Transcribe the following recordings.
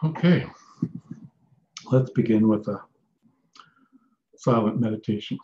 Okay, let's begin with a silent meditation.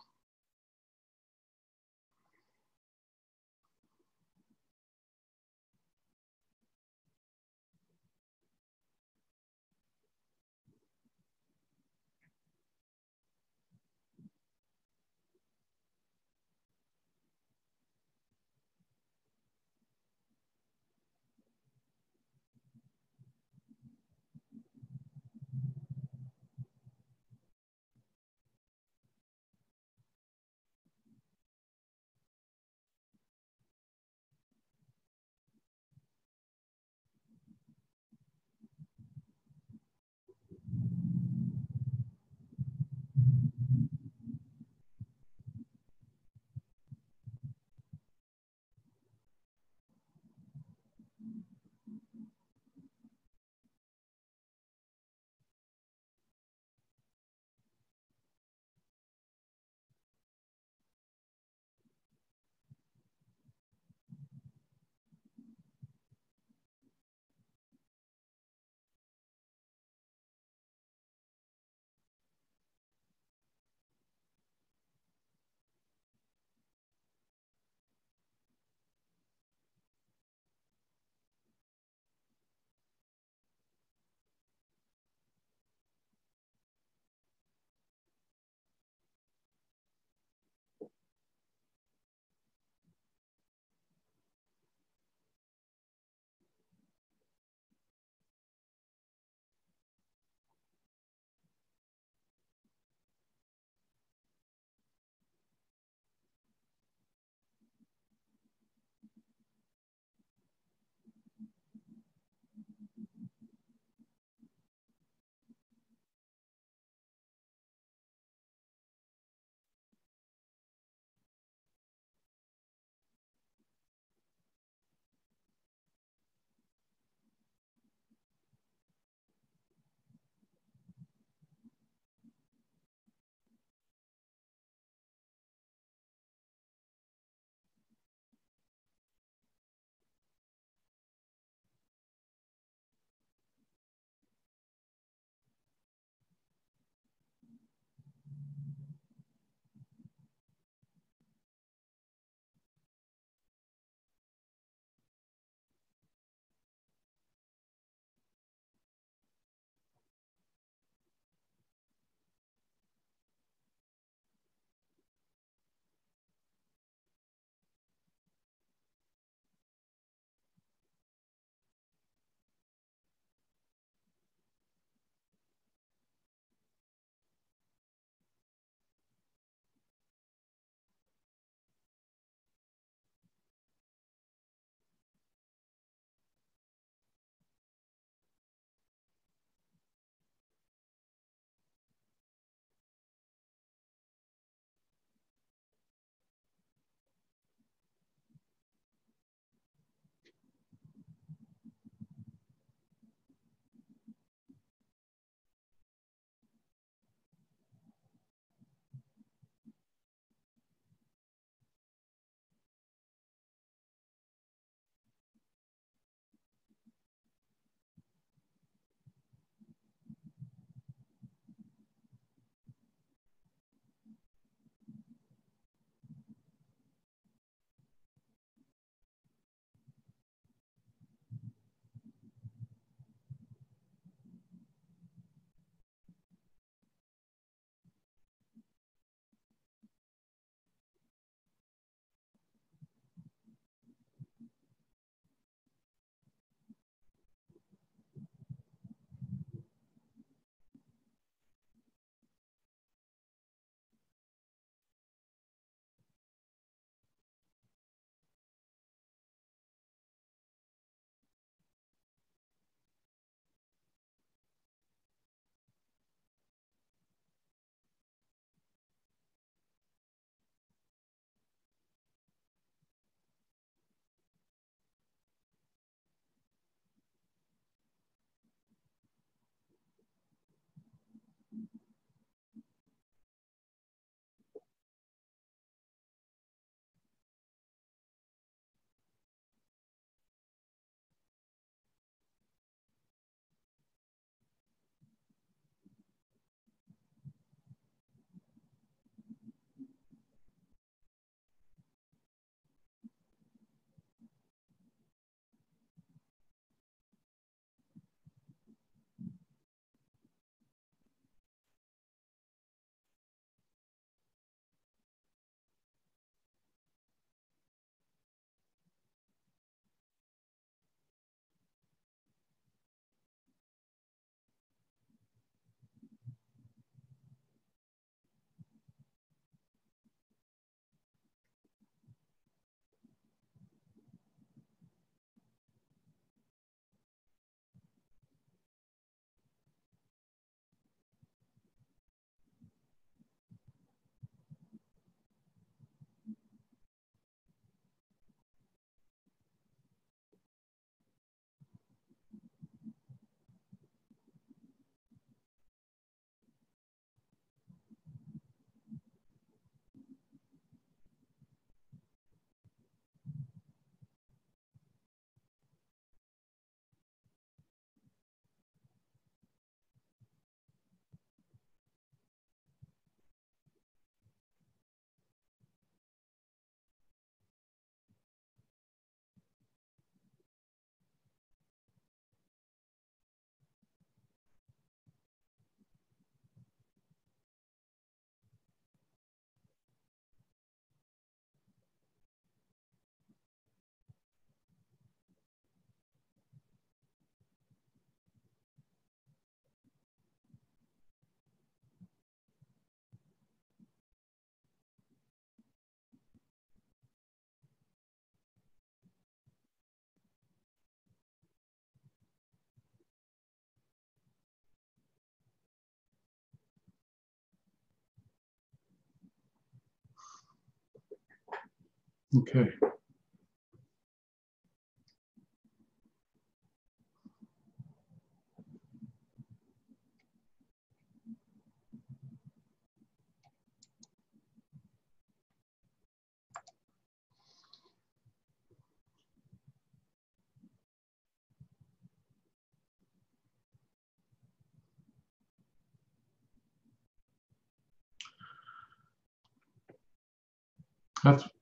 Okay.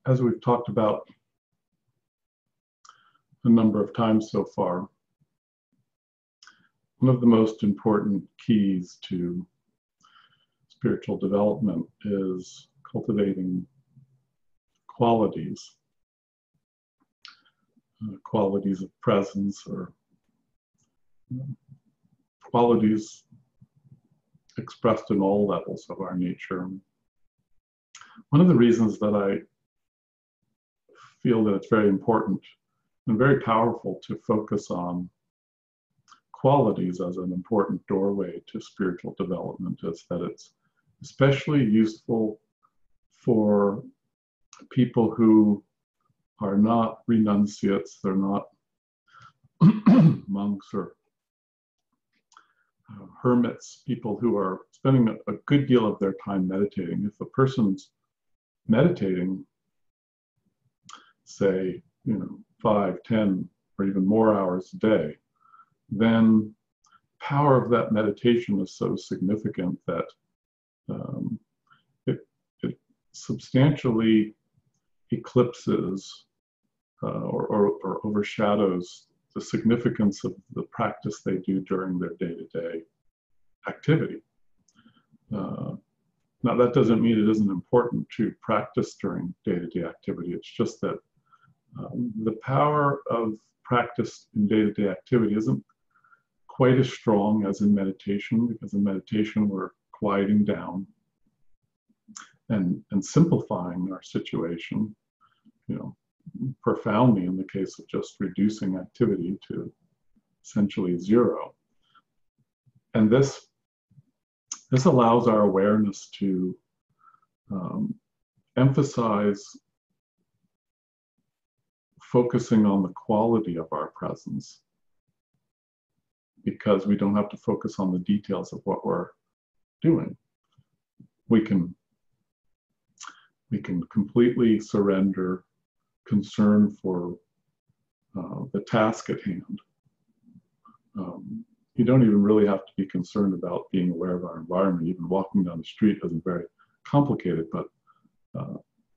As we've talked about a number of times so far, one of the most important keys to spiritual development is cultivating qualities, qualities of presence, or qualities expressed in all levels of our nature. One of the reasons that I feel that it's very important and very powerful to focus on qualities as an important doorway to spiritual development is that it's especially useful for people who are not renunciates, they're not monks or hermits, people who are spending a good deal of their time meditating. If a person's meditating, say, 5, 10, or even more hours a day, then power of that meditation is so significant that it substantially eclipses or overshadows the significance of the practice they do during their day-to-day activity. Now, that doesn't mean it isn't important to practice during day-to-day activity. It's just that the power of practice in day-to-day activity isn't quite as strong as in meditation, because in meditation we're quieting down and simplifying our situation, profoundly in the case of just reducing activity to essentially zero. And this allows our awareness to emphasize focusing on the quality of our presence, because we don't have to focus on the details of what we're doing. We can completely surrender concern for the task at hand. You don't even really have to be concerned about being aware of our environment. Even walking down the street isn't very complicated, but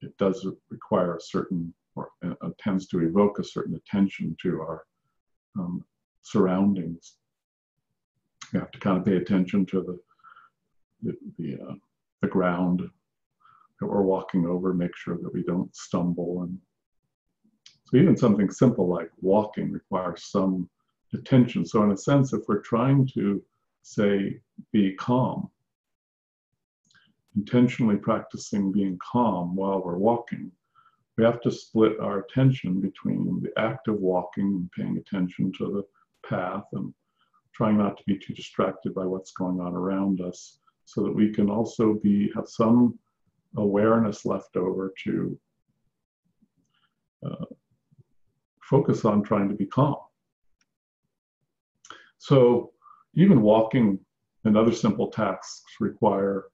it does require a certain, or tends to evoke a certain attention to our surroundings. You have to kind of pay attention to the ground that we're walking over, make sure that we don't stumble. And so even something simple like walking requires some attention. So in a sense, if we're trying to, say, be calm, intentionally practicing being calm while we're walking, we have to split our attention between the act of walking and paying attention to the path and trying not to be too distracted by what's going on around us, so that we can also have some awareness left over to focus on trying to be calm. So even walking and other simple tasks require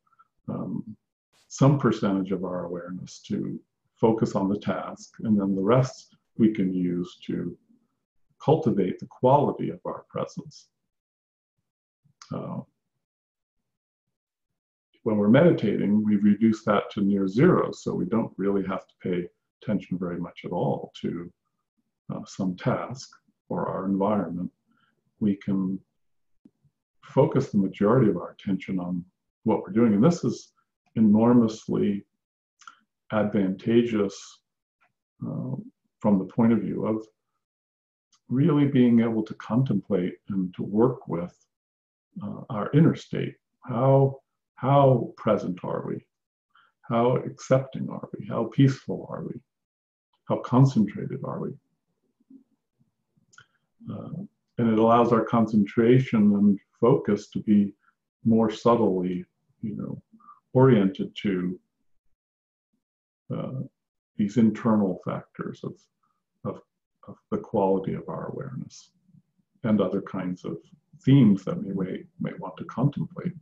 some percentage of our awareness to focus on the task, and then the rest we can use to cultivate the quality of our presence. When we're meditating, we reduce that to near zero, so we don't really have to pay attention very much at all to some task or our environment. We can focus the majority of our attention on what we're doing, and this is enormously advantageous from the point of view of really being able to contemplate and to work with our inner state. How present are we? How accepting are we? How peaceful are we? How concentrated are we? And it allows our concentration and focus to be more subtly, oriented to these internal factors of the quality of our awareness and other kinds of themes that we may want to contemplate.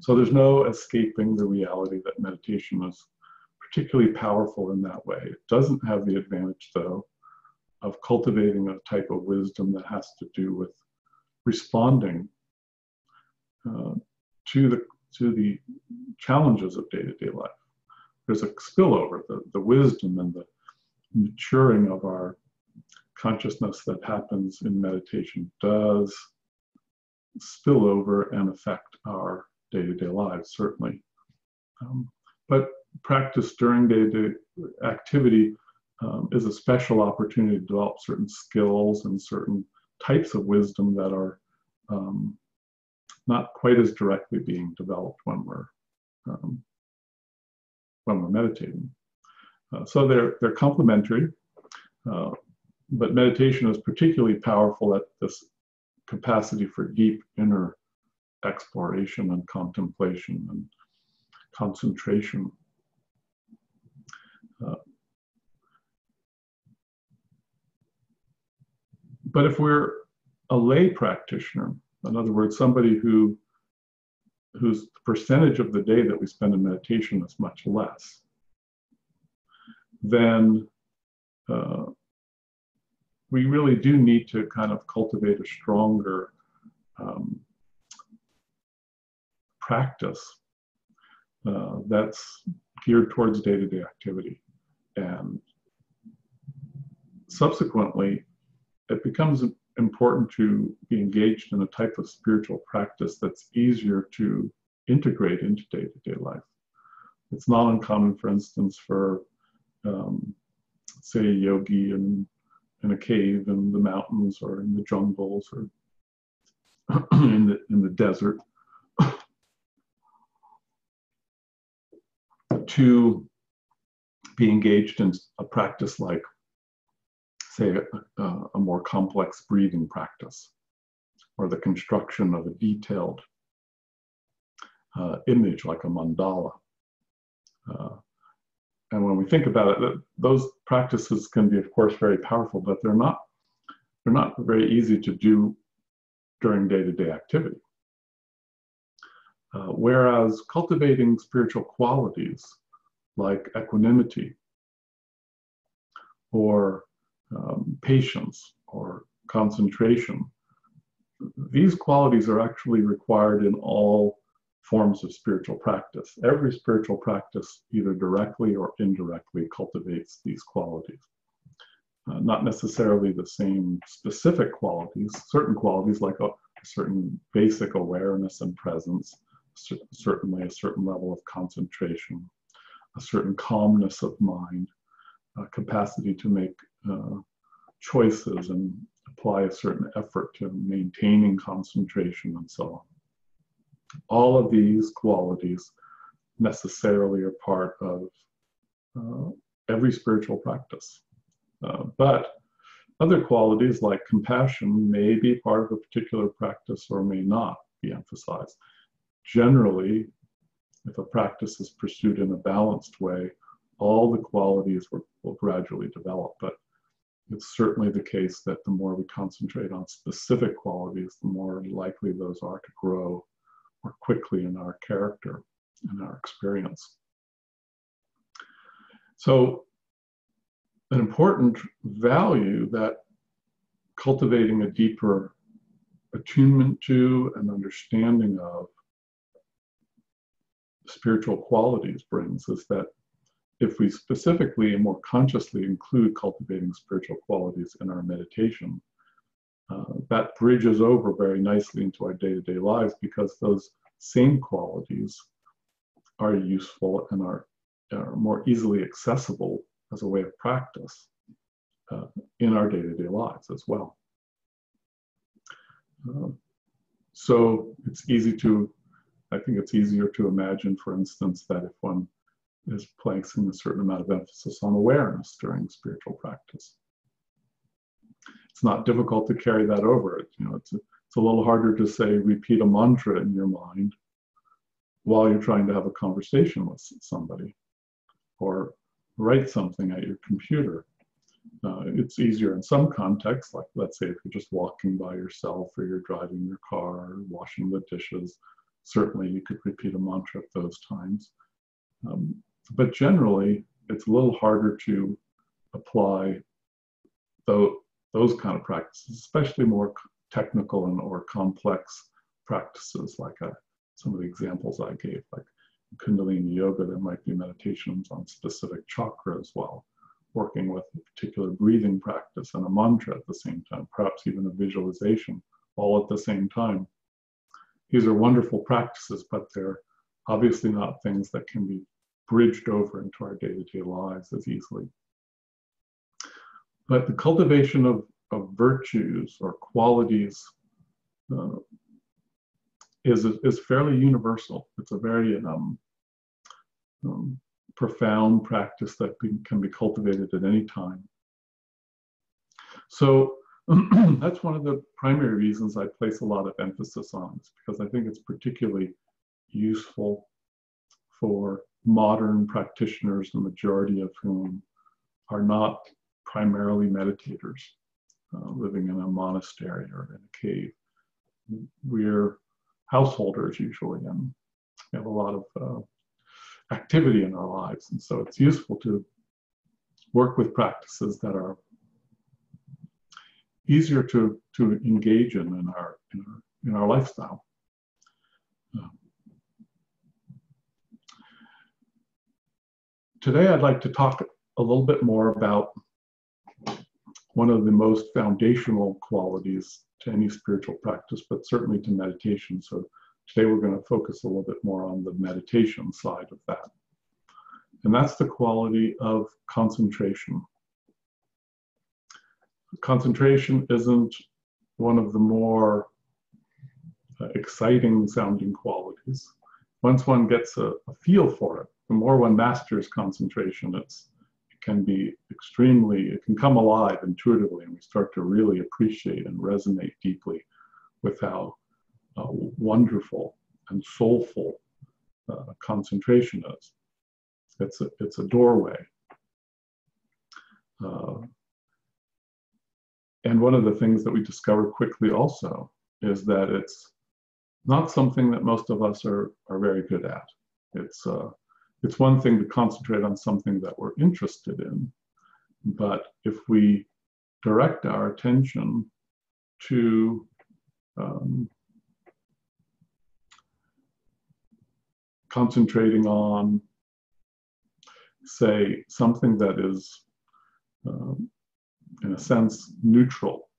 So there's no escaping the reality that meditation is particularly powerful in that way. It doesn't have the advantage, though, of cultivating a type of wisdom that has to do with responding to the challenges of day-to-day life. There's a spillover, the wisdom and the maturing of our consciousness that happens in meditation does spill over and affect our day-to-day lives, certainly. But practice during day-to-day activity is a special opportunity to develop certain skills and certain types of wisdom that are not quite as directly being developed when we're meditating. So they're complementary, but meditation is particularly powerful at this capacity for deep inner exploration and contemplation and concentration. But if we're a lay practitioner, in other words, somebody whose percentage of the day that we spend in meditation is much less, then we really do need to kind of cultivate a stronger practice that's geared towards day-to-day activity. And subsequently, it becomes important to be engaged in a type of spiritual practice that's easier to integrate into day-to-day life. It's not uncommon, for instance, for say a yogi in a cave in the mountains or in the jungles or in the desert to be engaged in a practice like, say, a more complex breathing practice, or the construction of a detailed image like a mandala. And when we think about it, those practices can be, of course, very powerful, but they're not very easy to do during day-to-day activity. Whereas cultivating spiritual qualities like equanimity or patience or concentration, these qualities are actually required in all forms of spiritual practice. Every spiritual practice, either directly or indirectly, cultivates these qualities. Not necessarily the same specific qualities, certain qualities like a certain basic awareness and presence, certainly a certain level of concentration, a certain calmness of mind, a capacity to make choices and apply a certain effort to maintaining concentration and so on. All of these qualities necessarily are part of every spiritual practice. But other qualities like compassion may be part of a particular practice or may not be emphasized. Generally, if a practice is pursued in a balanced way, all the qualities will gradually develop. But it's certainly the case that the more we concentrate on specific qualities, the more likely those are to grow more quickly in our character and our experience. So an important value that cultivating a deeper attunement to and understanding of spiritual qualities brings is that if we specifically and more consciously include cultivating spiritual qualities in our meditation, that bridges over very nicely into our day-to-day lives, because those same qualities are useful and are more easily accessible as a way of practice in our day-to-day lives as well. So it's easy to, I think it's easier to imagine, for instance, that if one is placing a certain amount of emphasis on awareness during spiritual practice, it's not difficult to carry that over. It's a little harder to say, repeat a mantra in your mind while you're trying to have a conversation with somebody, or write something at your computer. It's easier in some contexts, like let's say if you're just walking by yourself or you're driving your car or washing the dishes. Certainly you could repeat a mantra at those times. But generally, it's a little harder to apply those kind of practices, especially more technical and or complex practices like some of the examples I gave, like Kundalini Yoga. There might be meditations on specific chakra as well, working with a particular breathing practice and a mantra at the same time, perhaps even a visualization all at the same time. These are wonderful practices, but they're obviously not things that can be bridged over into our day-to-day lives as easily. But the cultivation of virtues or qualities is fairly universal. It's a very profound practice that can be cultivated at any time. So that's one of the primary reasons I place a lot of emphasis on this, because I think it's particularly useful for modern practitioners, the majority of whom are not primarily meditators, living in a monastery or in a cave. We're householders usually, and we have a lot of activity in our lives. And so it's useful to work with practices that are easier to engage in our lifestyle. Today I'd like to talk a little bit more about one of the most foundational qualities to any spiritual practice, but certainly to meditation. So today we're going to focus a little bit more on the meditation side of that. And that's the quality of concentration. Concentration isn't one of the more exciting sounding qualities. Once one gets a feel for it, the more one masters concentration, it can come alive intuitively, and we start to really appreciate and resonate deeply with how wonderful and soulful concentration is. It's a doorway. And one of the things that we discover quickly also is that it's not something that most of us are very good at. It's one thing to concentrate on something that we're interested in, but if we direct our attention to concentrating on, say, something that is, in a sense, neutral,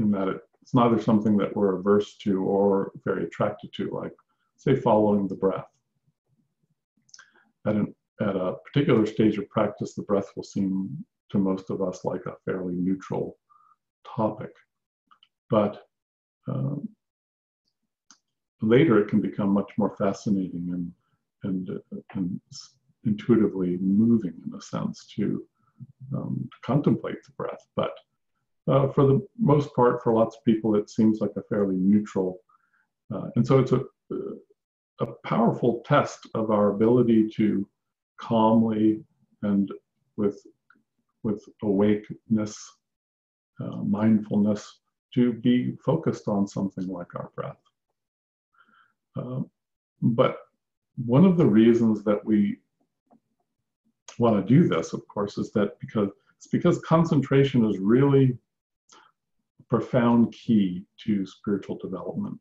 in that it's neither something that we're averse to or very attracted to, like, say, following the breath. At a particular stage of practice, the breath will seem to most of us like a fairly neutral topic. But later it can become much more fascinating and intuitively moving, in a sense, to contemplate the breath. But for the most part, for lots of people, it seems like a fairly neutral. And so it's a powerful test of our ability to calmly and with awakeness, mindfulness, to be focused on something like our breath. But one of the reasons that we want to do this, of course, is that because concentration is really a profound key to spiritual development.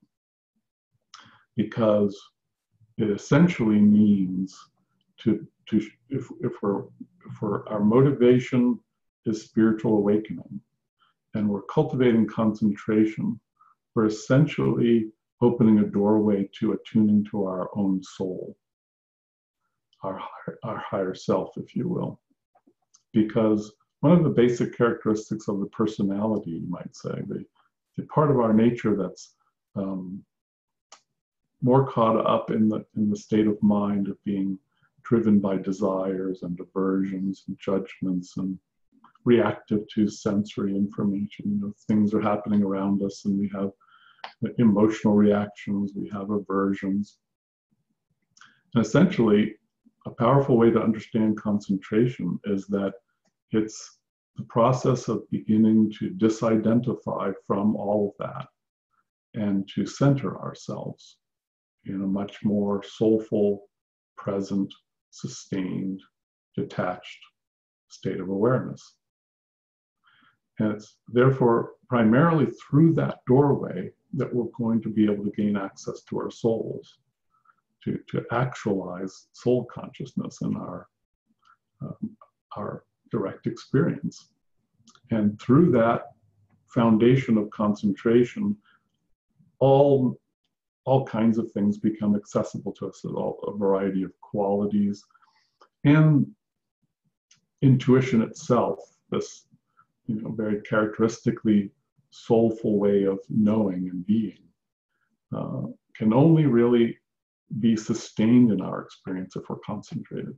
Because it essentially means if our motivation is spiritual awakening and we're cultivating concentration, we're essentially opening a doorway to attuning to our own soul, our higher self, if you will. Because one of the basic characteristics of the personality, you might say, the part of our nature that's more caught up in the state of mind of being driven by desires and aversions and judgments and reactive to sensory information. Things are happening around us and we have emotional reactions, we have aversions. And essentially, a powerful way to understand concentration is that it's the process of beginning to disidentify from all of that and to center ourselves in a much more soulful, present, sustained, detached state of awareness. And it's therefore primarily through that doorway that we're going to be able to gain access to our souls, to actualize soul consciousness in our direct experience. And through that foundation of concentration, all kinds of things become accessible to us, a variety of qualities, and intuition itself, this very characteristically soulful way of knowing and being, can only really be sustained in our experience if we're concentrated.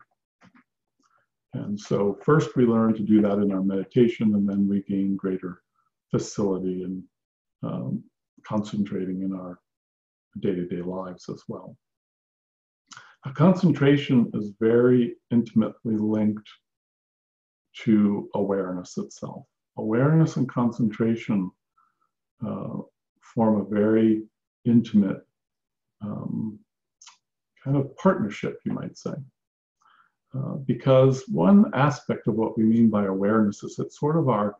And so first we learn to do that in our meditation, and then we gain greater facility in concentrating in our day-to-day lives as well. A concentration is very intimately linked to awareness itself. Awareness and concentration form a very intimate kind of partnership, you might say. Because one aspect of what we mean by awareness is it's sort of our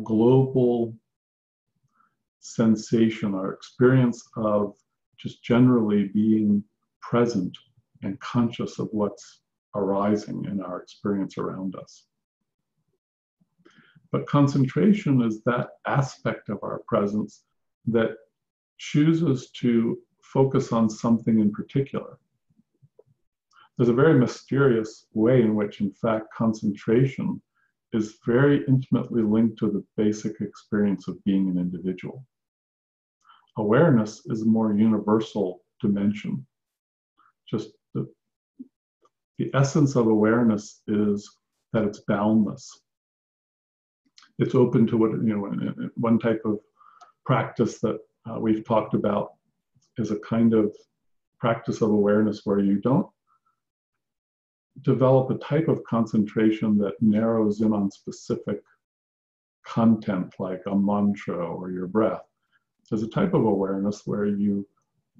global sensation, our experience of just generally being present and conscious of what's arising in our experience around us. But concentration is that aspect of our presence that chooses to focus on something in particular. There's a very mysterious way in which, in fact, concentration is very intimately linked to the basic experience of being an individual. Awareness is a more universal dimension. Just the essence of awareness is that it's boundless. It's open to what, one type of practice that we've talked about is a kind of practice of awareness where you don't develop a type of concentration that narrows in on specific content like a mantra or your breath. There's a type of awareness where you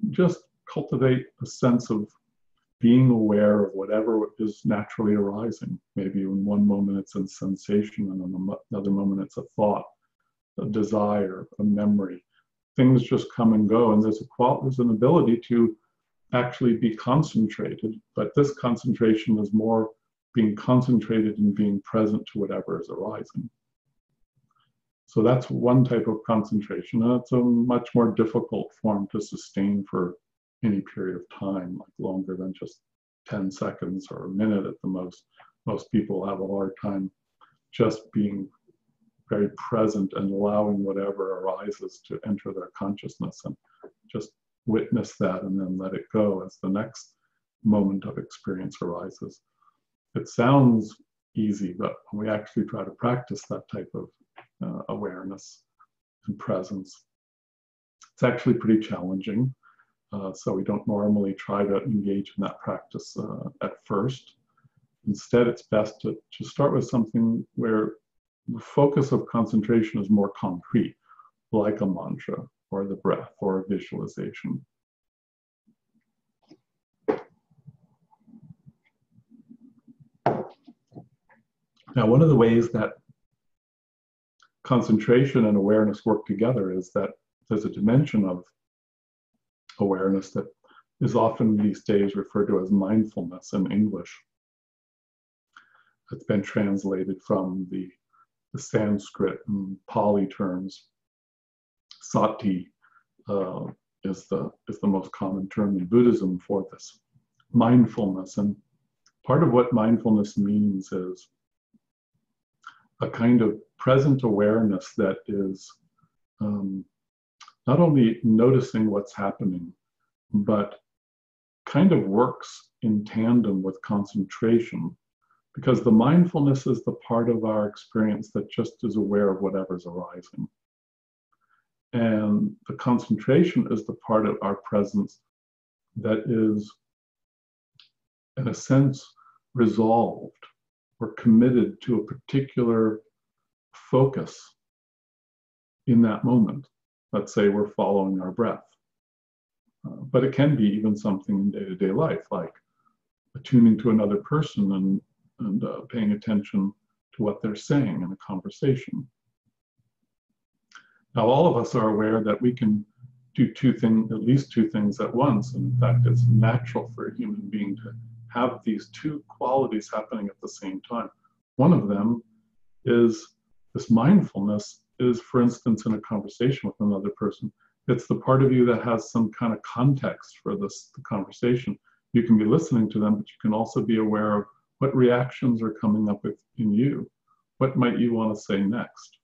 just cultivate a sense of being aware of whatever is naturally arising. Maybe in one moment it's a sensation, and in another moment it's a thought, a desire, a memory. Things just come and go, and there's an ability to actually be concentrated, but this concentration is more being concentrated and being present to whatever is arising. So that's one type of concentration, and it's a much more difficult form to sustain for any period of time, like longer than just 10 seconds or a minute at the most. Most people have a hard time just being very present and allowing whatever arises to enter their consciousness and just witness that and then let it go as the next moment of experience arises. It sounds easy, but when we actually try to practice that type of awareness and presence, it's actually pretty challenging. So we don't normally try to engage in that practice at first. Instead, it's best to start with something where the focus of concentration is more concrete, like a mantra or the breath or a visualization. Now, one of the ways that concentration and awareness work together is that there's a dimension of awareness that is often these days referred to as mindfulness in English. It's been translated from the Sanskrit and Pali terms. Sati is the most common term in Buddhism for this mindfulness. And part of what mindfulness means is a kind of present awareness that is not only noticing what's happening, but kind of works in tandem with concentration, because the mindfulness is the part of our experience that just is aware of whatever's arising. And the concentration is the part of our presence that is in a sense, resolved or committed to a particular focus in that moment. Let's say we're following our breath. But it can be even something in day-to-day life, like attuning to another person and paying attention to what they're saying in a conversation. Now, all of us are aware that we can do at least two things at once. And in fact, it's natural for a human being to have these two qualities happening at the same time. One of them is this mindfulness is, for instance, in a conversation with another person. It's the part of you that has some kind of context for the conversation. You can be listening to them, but you can also be aware of what reactions are coming up in you. What might you want to say next?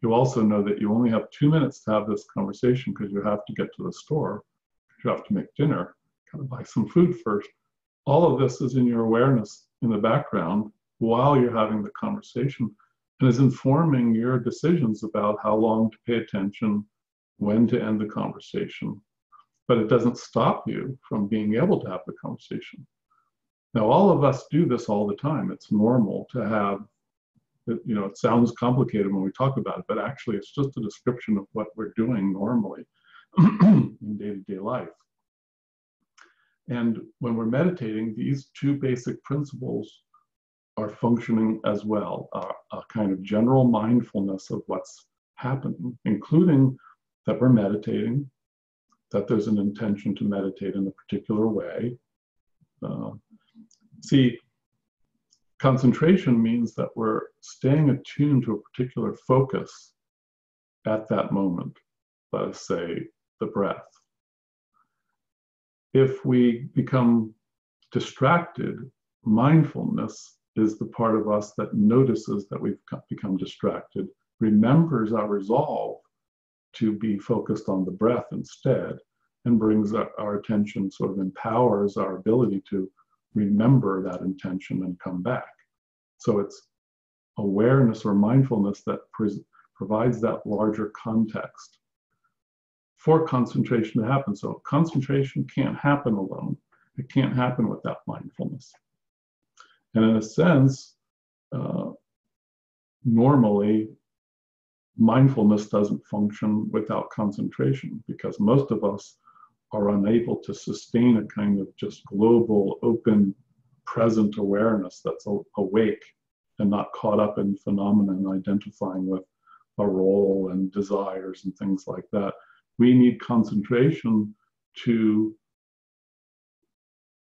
You also know that you only have 2 minutes to have this conversation because you have to get to the store, you have to make dinner, kind of buy some food first. All of this is in your awareness in the background while you're having the conversation, and is informing your decisions about how long to pay attention, when to end the conversation. But it doesn't stop you from being able to have the conversation. Now, all of us do this all the time. It's normal to have, it sounds complicated when we talk about it, but actually it's just a description of what we're doing normally in day-to-day life. And when we're meditating, these two basic principles are functioning as well, a kind of general mindfulness of what's happening, including that we're meditating, that there's an intention to meditate in a particular way. Concentration means that we're staying attuned to a particular focus at that moment, let us say the breath. If we become distracted, mindfulness is the part of us that notices that we've become distracted, remembers our resolve to be focused on the breath instead, and brings our attention, sort of empowers our ability to remember that intention and come back. So it's awareness or mindfulness that provides that larger context for concentration to happen. So concentration can't happen alone. It can't happen without mindfulness. And in a sense, normally, mindfulness doesn't function without concentration, because most of us are unable to sustain a kind of just global, open, present awareness that's awake and not caught up in phenomena and identifying with a role and desires and things like that. We need concentration to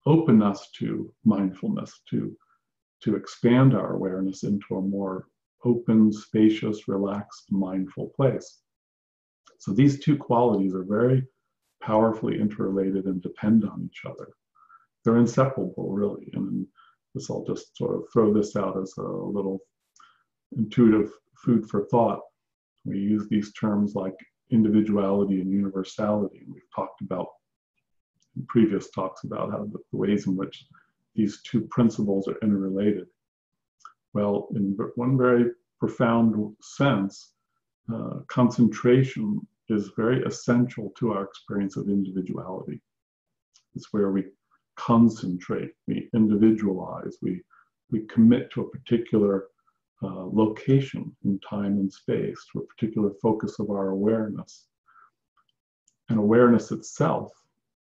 open us to mindfulness, to expand our awareness into a more open, spacious, relaxed, mindful place. So these two qualities are very powerfully interrelated and depend on each other. They're inseparable, really. And this, I'll just sort of throw this out as a little intuitive food for thought. We use these terms like individuality and universality. And we've talked about in previous talks about how the ways in which these two principles are interrelated. Well, in one very profound sense, concentration is very essential to our experience of individuality. It's where we concentrate, we individualize, we commit to a particular location in time and space, to a particular focus of our awareness. And awareness itself,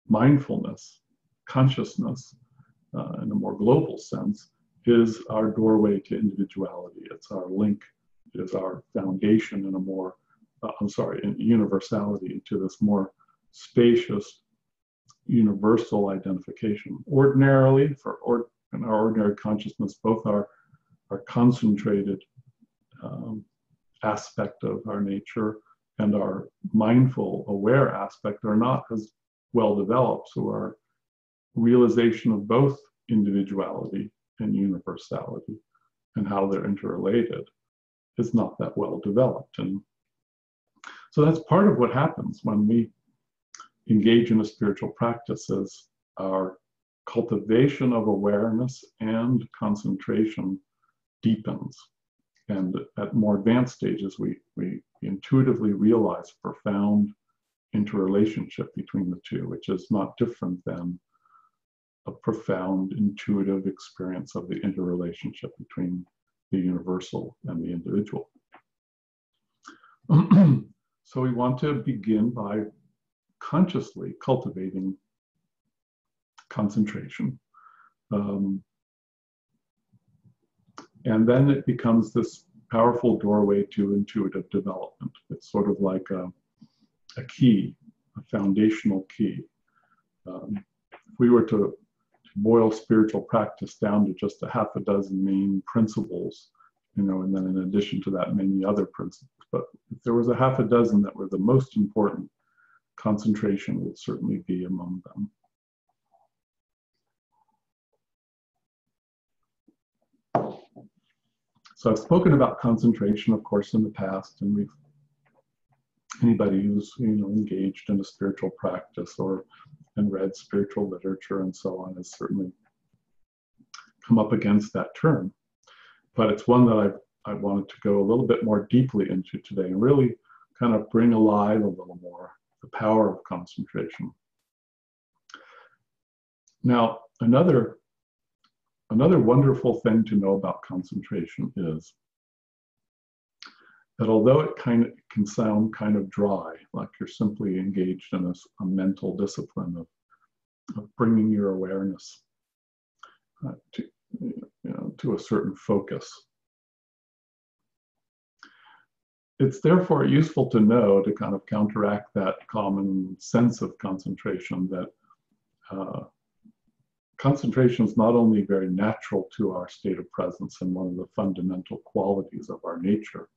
mindfulness, consciousness, in a more global sense, is our doorway to individuality. It's our link, it is our foundation in a more, in universality, to this more spacious, universal identification. Ordinarily, in our ordinary consciousness, both our concentrated aspect of our nature and our mindful, aware aspect are not as well developed. So our realization of both individuality and universality and how they're interrelated is not that well developed. And so that's part of what happens when we engage in a spiritual practice, is our cultivation of awareness and concentration deepens. And at more advanced stages, we intuitively realize profound interrelationship between the two, which is not different than a profound intuitive experience of the interrelationship between the universal and the individual. So we want to begin by consciously cultivating concentration. And then it becomes this powerful doorway to intuitive development. It's sort of like a key, a foundational key. If we were to boil spiritual practice down to just a half a dozen main principles, and then in addition to that, many other principles. But if there was a half a dozen that were the most important, concentration would certainly be among them. So I've spoken about concentration, of course, in the past, and anybody who's engaged in a spiritual practice and read spiritual literature and so on has certainly come up against that term. But it's one that I wanted to go a little bit more deeply into today and really kind of bring alive a little more the power of concentration. Now, another wonderful thing to know about concentration is that although it can sound kind of dry, like you're simply engaged in a mental discipline of bringing your awareness to a certain focus, it's therefore useful to know, to kind of counteract that common sense of concentration, that concentration is not only very natural to our state of presence and one of the fundamental qualities of our nature,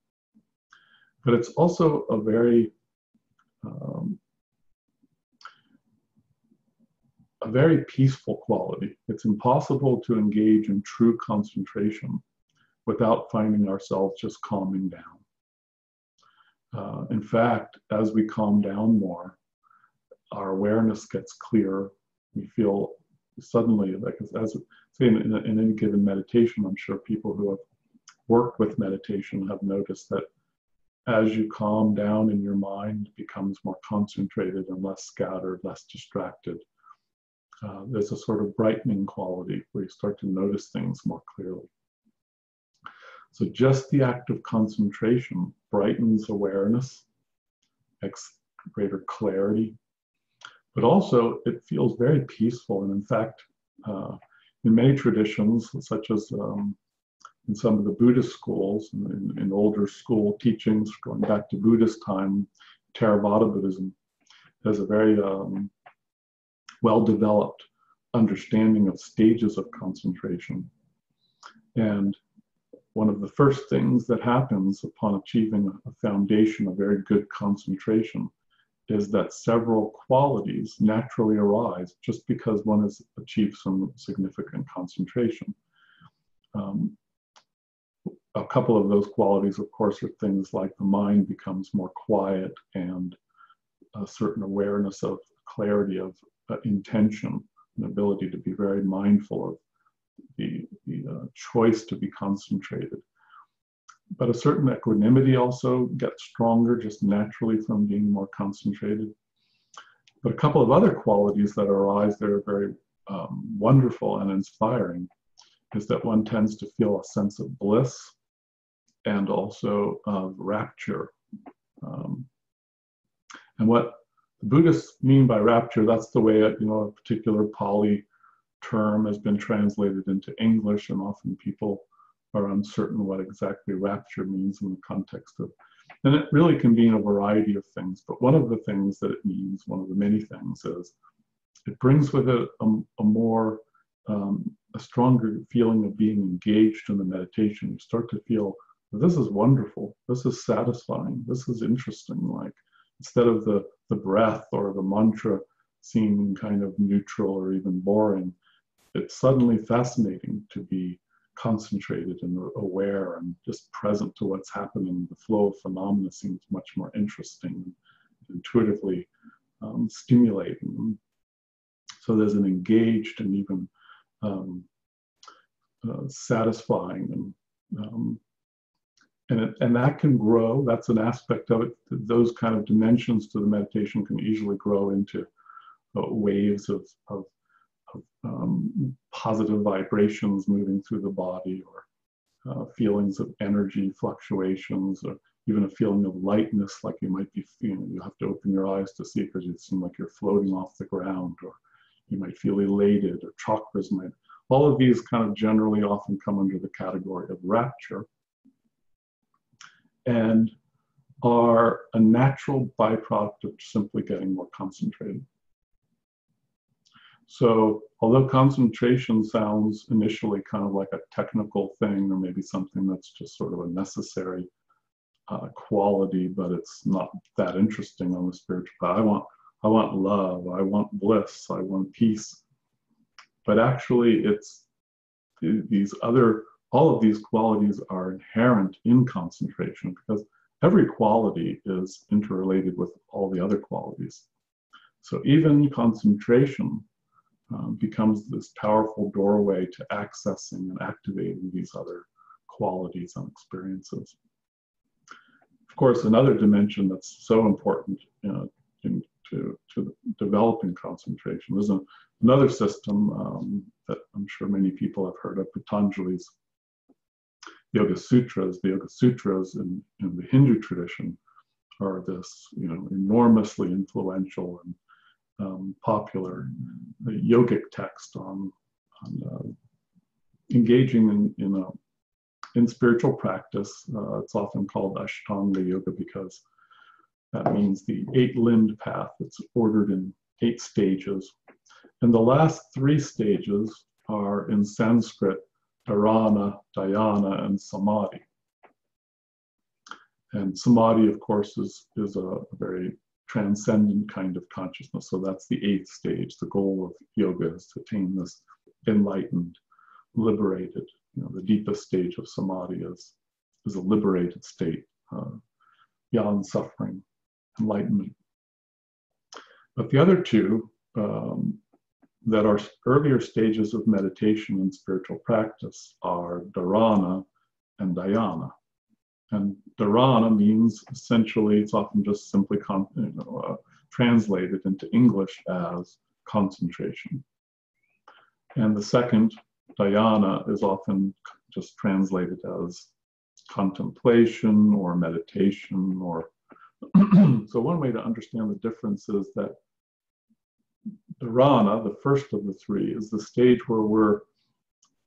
but it's also a very peaceful quality. It's impossible to engage in true concentration without finding ourselves just calming down. In fact, as we calm down more, our awareness gets clearer. We feel suddenly, like as say in any given meditation, I'm sure people who have worked with meditation have noticed that as you calm down and your mind becomes more concentrated and less scattered, less distracted, there's a sort of brightening quality where you start to notice things more clearly. So just the act of concentration brightens awareness, makes greater clarity, but also it feels very peaceful. And in fact, in many traditions, such as in some of the Buddhist schools, in older school teachings, going back to Buddhist time, Theravada Buddhism has a very well-developed understanding of stages of concentration. And one of the first things that happens upon achieving a foundation of very good concentration is that several qualities naturally arise just because one has achieved some significant concentration. A couple of those qualities, of course, are things like the mind becomes more quiet and a certain awareness of clarity of intention, an ability to be very mindful of the choice to be concentrated. But a certain equanimity also gets stronger just naturally from being more concentrated. But a couple of other qualities that arise that are very wonderful and inspiring is that one tends to feel a sense of bliss and also of rapture. And what the Buddhists mean by rapture, that's the way a particular Pali term has been translated into English, and often people are uncertain what exactly rapture means in the context of, and it really can mean a variety of things, but one of the things that it means, one of the many things, is it brings with it a stronger feeling of being engaged in the meditation. You start to feel, this is wonderful, this is satisfying, this is interesting. Like, instead of the breath or the mantra seeming kind of neutral or even boring, it's suddenly fascinating to be concentrated and aware and just present to what's happening. The flow of phenomena seems much more interesting, intuitively stimulating. So there's an engaged and even satisfying, and that can grow. That's an aspect of it. Those kind of dimensions to the meditation can easily grow into waves of positive vibrations moving through the body, or feelings of energy fluctuations, or even a feeling of lightness, like you might be feeling, you have to open your eyes to see because it seems like you're floating off the ground, or you might feel elated, or chakras might, all of these kind of generally often come under the category of rapture, and are a natural byproduct of simply getting more concentrated. So although concentration sounds initially kind of like a technical thing, or maybe something that's just sort of a necessary quality, but it's not that interesting on the spiritual path. I want love, I want bliss, I want peace. But actually it's all of these qualities are inherent in concentration, because every quality is interrelated with all the other qualities. So even concentration becomes this powerful doorway to accessing and activating these other qualities and experiences. Of course, another dimension that's so important to developing concentration is another system that I'm sure many people have heard of, Patanjali's Yoga Sutras. The Yoga Sutras in the Hindu tradition are this, enormously influential and popular yogic text on engaging in spiritual practice. It's often called Ashtanga Yoga because that means the 8-limbed path. It's ordered in 8 stages. And the last 3 stages are in Sanskrit, Dharana, Dhyana, and Samadhi. And Samadhi, of course, is a very transcendent kind of consciousness. So that's the 8th stage. The goal of yoga is to attain this enlightened, liberated. The deepest stage of Samadhi is a liberated state, beyond suffering, enlightenment. But the other 2 that are earlier stages of meditation and spiritual practice are Dharana and Dhyana. And Dharana means essentially, it's often just simply translated into English as concentration. And the second, Dhyana, is often just translated as contemplation or meditation, or so one way to understand the difference is that Dharana, the first of the 3, is the stage where we're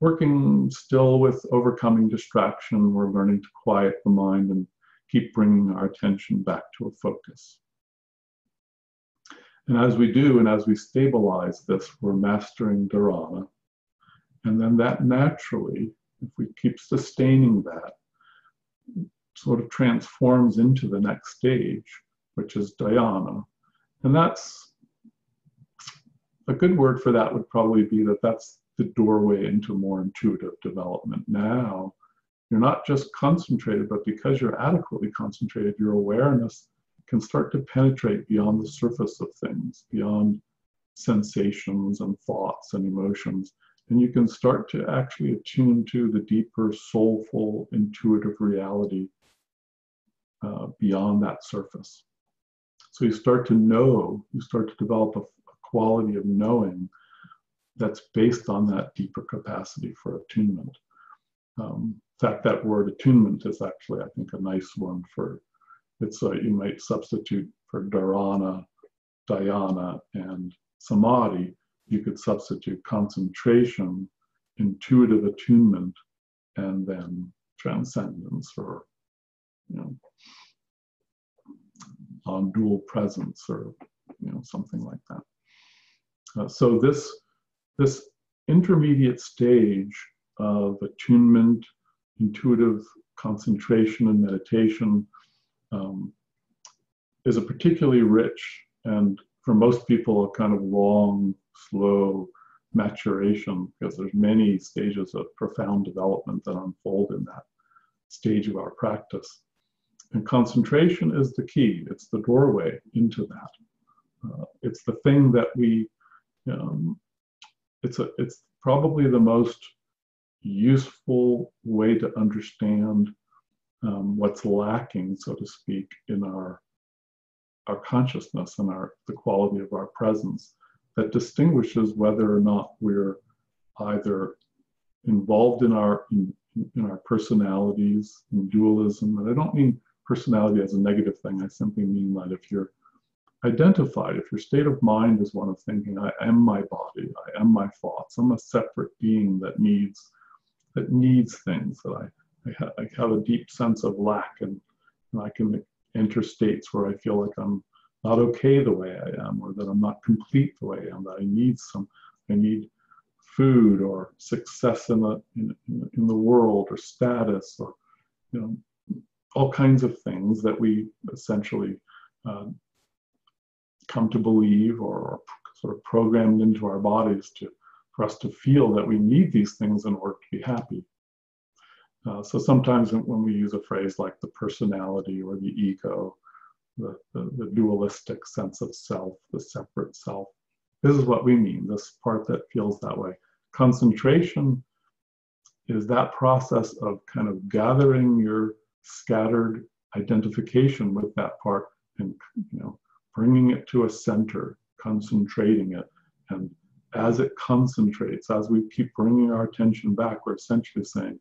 working still with overcoming distraction. We're learning to quiet the mind and keep bringing our attention back to a focus. And as we do, and as we stabilize this, we're mastering Dharana. And then that naturally, if we keep sustaining that, sort of transforms into the next stage, which is Dhyana. And that's, a good word for that would probably be that that's the doorway into more intuitive development. Now, you're not just concentrated, but because you're adequately concentrated, your awareness can start to penetrate beyond the surface of things, beyond sensations and thoughts and emotions. And you can start to actually attune to the deeper, soulful, intuitive reality beyond that surface. So you start to know, you start to develop a quality of knowing that's based on that deeper capacity for attunement. In fact, that word attunement is actually, I think, a nice one for, it's you might substitute for Dharana, Dhyana, and Samadhi. You could substitute concentration, intuitive attunement, and then transcendence, or non-dual presence, or something like that. So this intermediate stage of attunement, intuitive concentration, and meditation is a particularly rich, and for most people, a kind of long, slow maturation, because there's many stages of profound development that unfold in that stage of our practice. And concentration is the key. It's the doorway into that. It's the thing that we, it's probably the most useful way to understand what's lacking, so to speak, in our consciousness and the quality of our presence. that distinguishes whether or not we're either involved in our personalities, in dualism. And I don't mean personality as a negative thing. I simply mean that if you're identified, if your state of mind is one of thinking, I am my body, I am my thoughts, I'm a separate being that needs things, that I have a deep sense of lack, and I can enter states where I feel like I'm not okay the way I am, or that I'm not complete the way I am, that I need food or success in the world, or status, or all kinds of things that we essentially come to believe, or sort of programmed into our bodies for us to feel that we need these things in order to be happy. So sometimes when we use a phrase like the personality or the ego, the dualistic sense of self, the separate self, this is what we mean, this part that feels that way. Concentration is that process of kind of gathering your scattered identification with that part and bringing it to a center, concentrating it. And as it concentrates, as we keep bringing our attention back, we're essentially saying,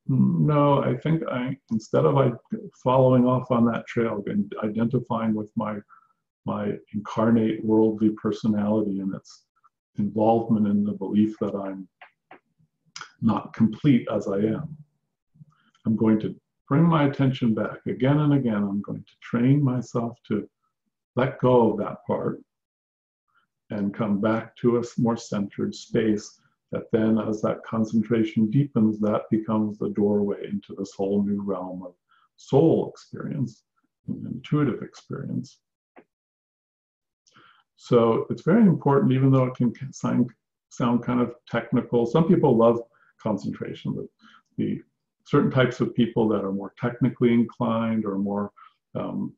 no, I think instead of following off on that trail and identifying with my incarnate worldly personality and its involvement in the belief that I'm not complete as I am, I'm going to bring my attention back again and again. I'm going to train myself to let go of that part and come back to a more centered space, that then as that concentration deepens, that becomes the doorway into this whole new realm of soul experience, intuitive experience. So it's very important, even though it can sound kind of technical. Some people love concentration, but the certain types of people that are more technically inclined, or more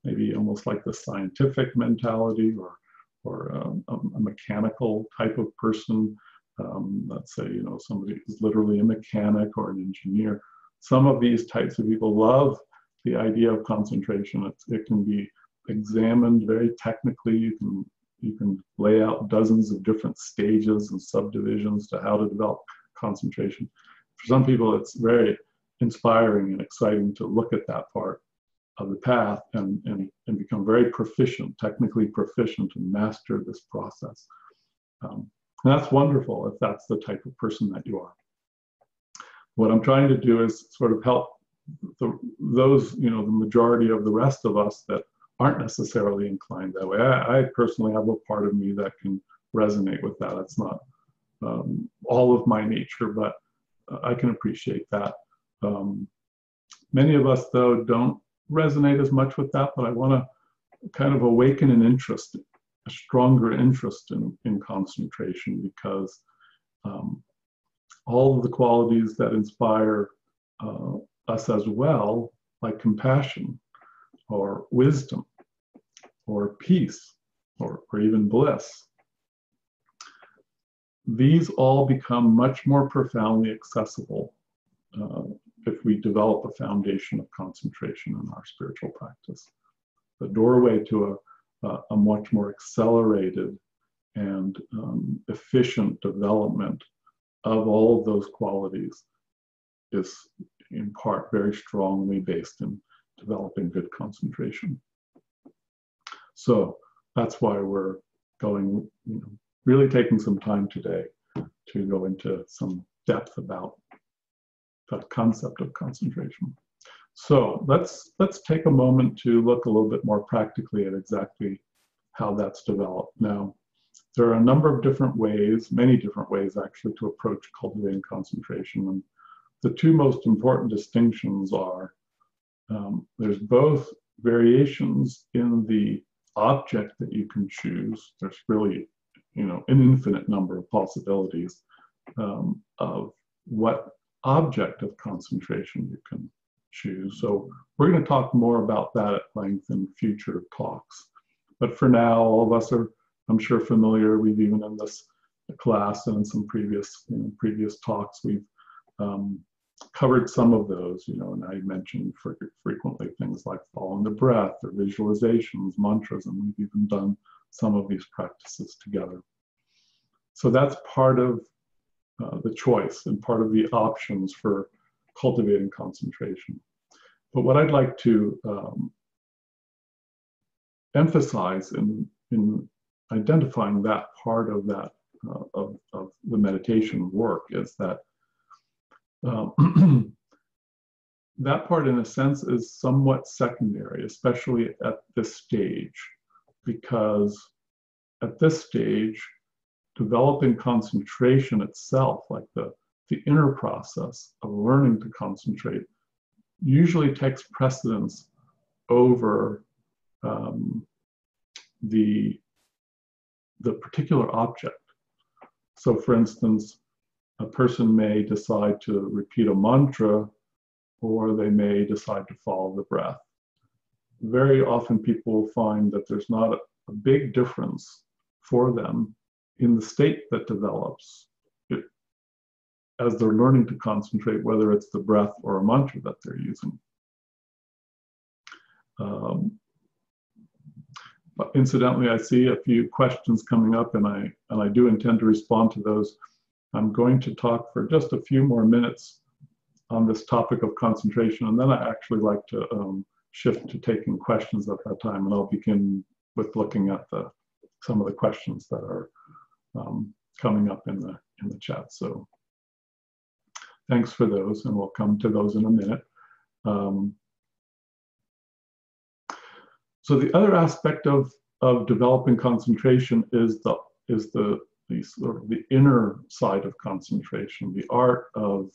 maybe almost like the scientific mentality, or a mechanical type of person, let's say, somebody who's literally a mechanic or an engineer. Some of these types of people love the idea of concentration. It can be examined very technically. You can lay out dozens of different stages and subdivisions to how to develop concentration. For some people, it's very inspiring and exciting to look at that part of the path and become very proficient, technically proficient, and master this process. And that's wonderful if that's the type of person that you are. What I'm trying to do is sort of help those, the majority of the rest of us that aren't necessarily inclined that way. I personally have a part of me that can resonate with that. It's not all of my nature, but I can appreciate that. Many of us, though, don't resonate as much with that, but I want to kind of awaken an interest, a stronger interest in concentration, because all of the qualities that inspire us as well, like compassion, or wisdom, or peace, or even bliss, these all become much more profoundly accessible if we develop a foundation of concentration in our spiritual practice. The doorway to a much more accelerated and efficient development of all of those qualities is in part very strongly based in developing good concentration. So that's why we're going, really taking some time today to go into some depth about that concept of concentration. So let's take a moment to look a little bit more practically at exactly how that's developed. Now, there are a number of different ways, many different ways actually, to approach cultivating concentration. And the two most important distinctions are there's both variations in the object that you can choose. There's really, an infinite number of possibilities of what object of concentration you can choose. So we're going to talk more about that at length in future talks. But for now, all of us are, I'm sure, familiar. We've even in this class and in some previous talks, we've covered some of those, and I mentioned frequently things like following the breath or visualizations, mantras, and we've even done some of these practices together. So that's part of the choice and part of the options for cultivating concentration. But what I'd like to emphasize in identifying that part of that of the meditation work is that that part, in a sense, is somewhat secondary, especially at this stage, because at this stage, developing concentration itself, like the inner process of learning to concentrate, usually takes precedence over the particular object. So, for instance, a person may decide to repeat a mantra, or they may decide to follow the breath. Very often people find that there's not a big difference for them in the state that develops as they're learning to concentrate, whether it's the breath or a mantra that they're using. But incidentally, I see a few questions coming up, and I do intend to respond to those. I'm going to talk for just a few more minutes on this topic of concentration, and then I actually like to shift to taking questions at that time, and I'll begin with looking at some of the questions that are coming up in the chat. So thanks for those, and we'll come to those in a minute. So the other aspect of developing concentration is the sort of the inner side of concentration, the art of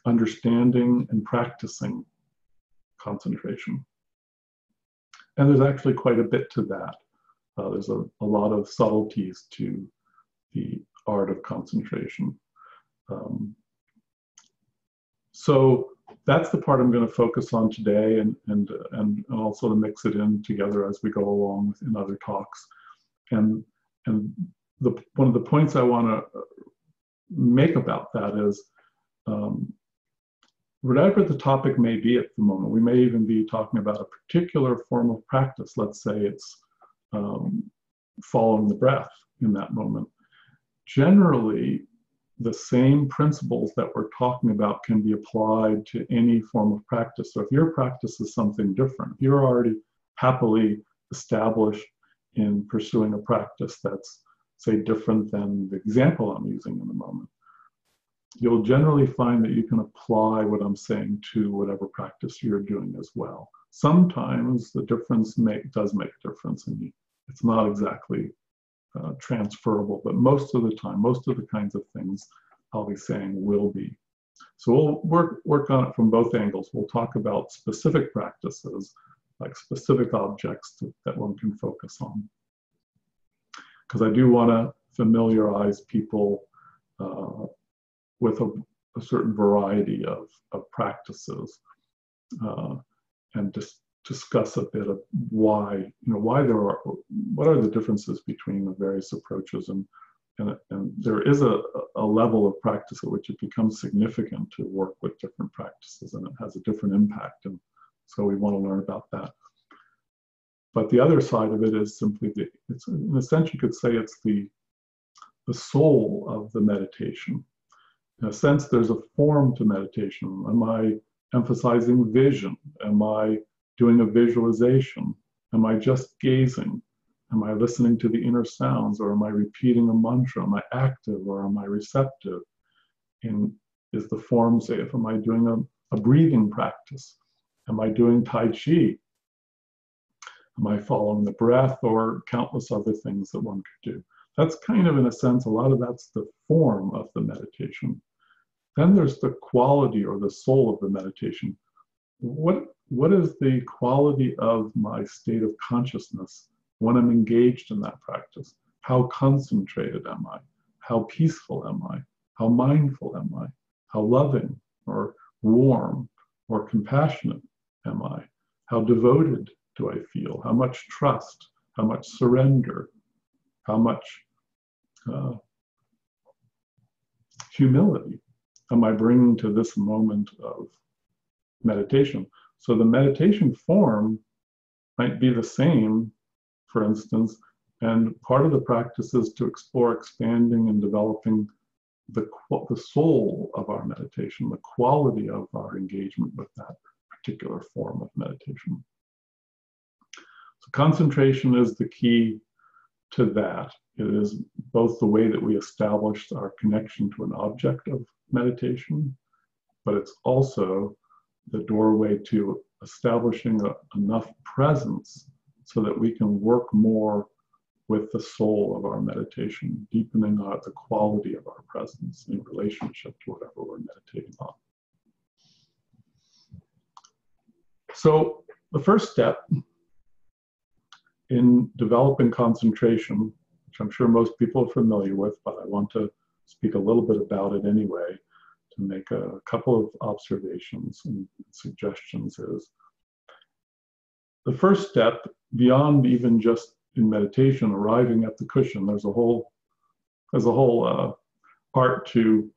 understanding and practicing concentration. And there's actually quite a bit to that. There's a lot of subtleties to the art of concentration. So that's the part I'm going to focus on today, and also to mix it in together as we go along in other talks. And one of the points I want to make about that is, whatever the topic may be at the moment, we may even be talking about a particular form of practice. Let's say it's following the breath in that moment. Generally, the same principles that we're talking about can be applied to any form of practice. So if your practice is something different, if you're already happily established in pursuing a practice that's, say, different than the example I'm using in the moment, you'll generally find that you can apply what I'm saying to whatever practice you're doing as well. Sometimes the difference does make a difference, and it's not exactly transferable, but most of the time, most of the kinds of things I'll be saying will be. So we'll work on it from both angles. We'll talk about specific practices, like specific objects that one can focus on. Because I do want to familiarize people with a certain variety of practices, and just discuss a bit of what are the differences between the various approaches, and there is a level of practice at which it becomes significant to work with different practices, and it has a different impact, and so we want to learn about that. But the other side of it is simply it's in a sense you could say it's the soul of the meditation. In a sense, there's a form to meditation. Am I emphasizing vision? Am I doing a visualization? Am I just gazing? Am I listening to the inner sounds, or am I repeating a mantra? Am I active, or am I receptive? Is the form, say, if am I doing a breathing practice? Am I doing Tai Chi? Am I following the breath, or countless other things that one could do? That's kind of, in a sense, a lot of that's the form of the meditation. Then there's the quality or the soul of the meditation. What is the quality of my state of consciousness when I'm engaged in that practice? How concentrated am I? How peaceful am I? How mindful am I? How loving or warm or compassionate am I? How devoted do I feel? How much trust? How much surrender? How much humility am I bringing to this moment of meditation? So the meditation form might be the same, for instance, And part of the practice is to explore expanding and developing the soul of our meditation, the quality of our engagement with that particular form of meditation. So concentration is the key to that. It is both the way that we establish our connection to an object of meditation, but it's also the doorway to establishing enough presence so that we can work more with the soul of our meditation, deepening the quality of our presence in relationship to whatever we're meditating on. So the first step in developing concentration, which I'm sure most people are familiar with, but I want to speak a little bit about it anyway, to make a couple of observations and suggestions, is the first step, beyond even just in meditation arriving at the cushion, there's a whole art to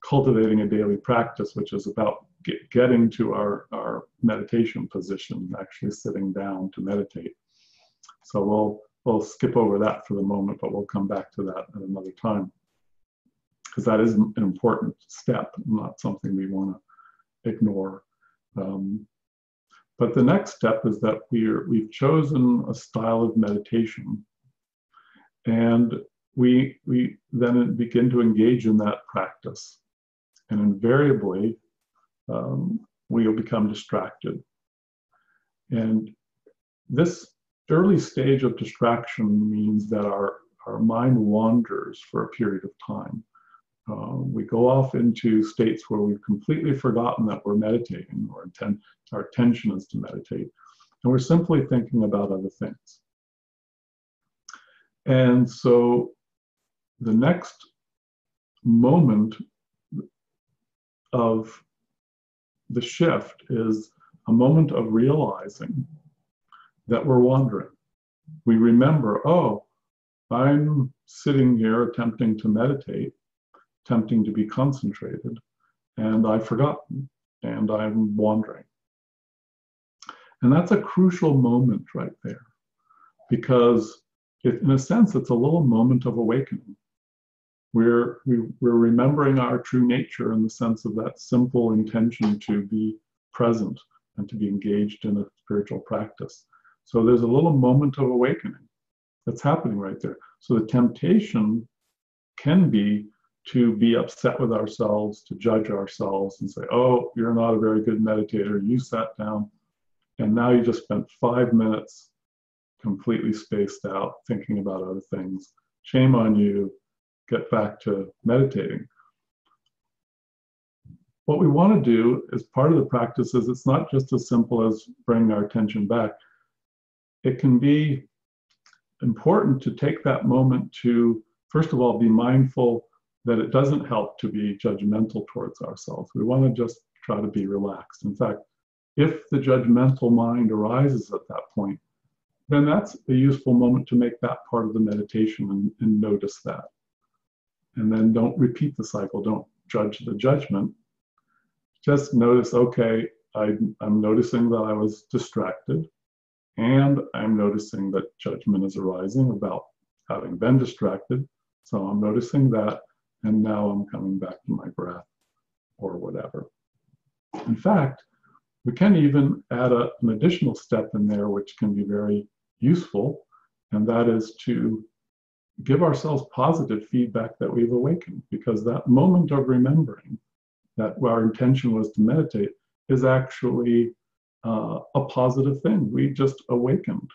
cultivating a daily practice, which is about getting to our meditation position, actually sitting down to meditate. So we'll skip over that for the moment, but we'll come back to that at another time, because that is an important step, not something we want to ignore. But the next step is that we've chosen a style of meditation, and we then begin to engage in that practice, and invariably we'll become distracted. And this early stage of distraction means that our mind wanders for a period of time. We go off into states where we've completely forgotten that we're meditating, or our attention is to meditate, and we're simply thinking about other things. And so the next moment of the shift is a moment of realizing that we're wandering. We remember, oh, I'm sitting here attempting to meditate, attempting to be concentrated, and I've forgotten, and I'm wandering. And that's a crucial moment right there, because in a sense, it's a little moment of awakening. We're remembering our true nature in the sense of that simple intention to be present and to be engaged in a spiritual practice. So there's a little moment of awakening that's happening right there. So the temptation can be to be upset with ourselves, to judge ourselves and say, oh, you're not a very good meditator. You sat down and now you just spent 5 minutes completely spaced out thinking about other things. Shame on you. Get back to meditating. What we want to do as part of the practice is it's not just as simple as bringing our attention back. It can be important to take that moment to, first of all, be mindful that it doesn't help to be judgmental towards ourselves. We want to just try to be relaxed. In fact, if the judgmental mind arises at that point, then that's a useful moment to make that part of the meditation and notice that. And then don't repeat the cycle. Don't judge the judgment. Just notice, okay, I'm noticing that I was distracted, and I'm noticing that judgment is arising about having been distracted. So I'm noticing that, and now I'm coming back to my breath or whatever. In fact, we can even add an additional step in there, which can be very useful, and that is to give ourselves positive feedback that we've awakened, because that moment of remembering that our intention was to meditate is actually a positive thing. We just awakened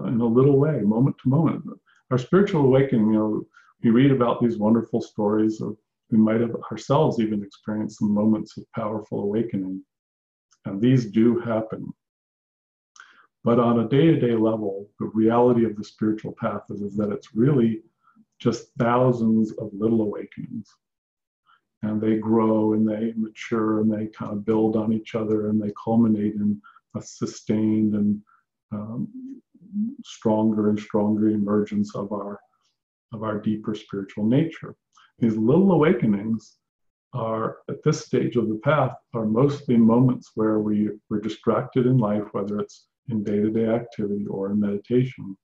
in a little way, moment to moment. Our spiritual awakening, we read about these wonderful stories of, we might have ourselves even experienced some moments of powerful awakening, and these do happen. But on a day-to-day level, the reality of the spiritual path is that it's really just thousands of little awakenings. And they grow and they mature and they kind of build on each other, and they culminate in a sustained and stronger and stronger emergence of our deeper spiritual nature. These little awakenings are, at this stage of the path, are mostly moments where we're distracted in life, whether it's in day-to-day activity or in meditation.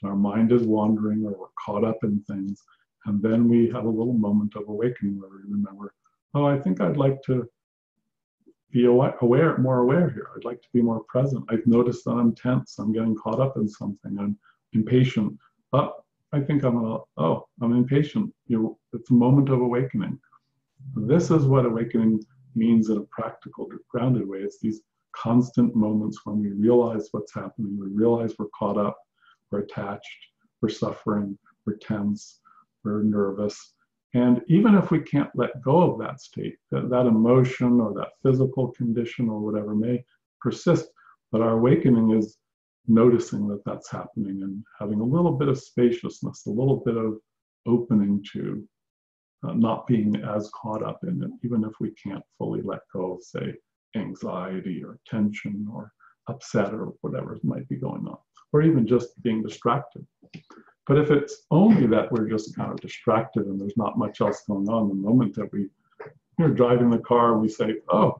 and our mind is wandering or we're caught up in things. And then we have a little moment of awakening where we remember, oh, I think I'd like to be aware, more aware here. I'd like to be more present. I've noticed that I'm tense. I'm getting caught up in something. I'm impatient. Oh, I think I'm impatient. It's a moment of awakening. This is what awakening means in a practical, grounded way. It's these constant moments when we realize what's happening. We realize we're caught up, we're attached, we're suffering, we're tense, we're nervous. And even if we can't let go of that state, that emotion or that physical condition or whatever may persist, but our awakening is noticing that that's happening and having a little bit of spaciousness, a little bit of opening to not being as caught up in it, even if we can't fully let go of, say, anxiety or tension or upset or whatever might be going on, or even just being distracted. But if it's only that we're just kind of distracted and there's not much else going on, the moment that we're driving the car, we say, oh,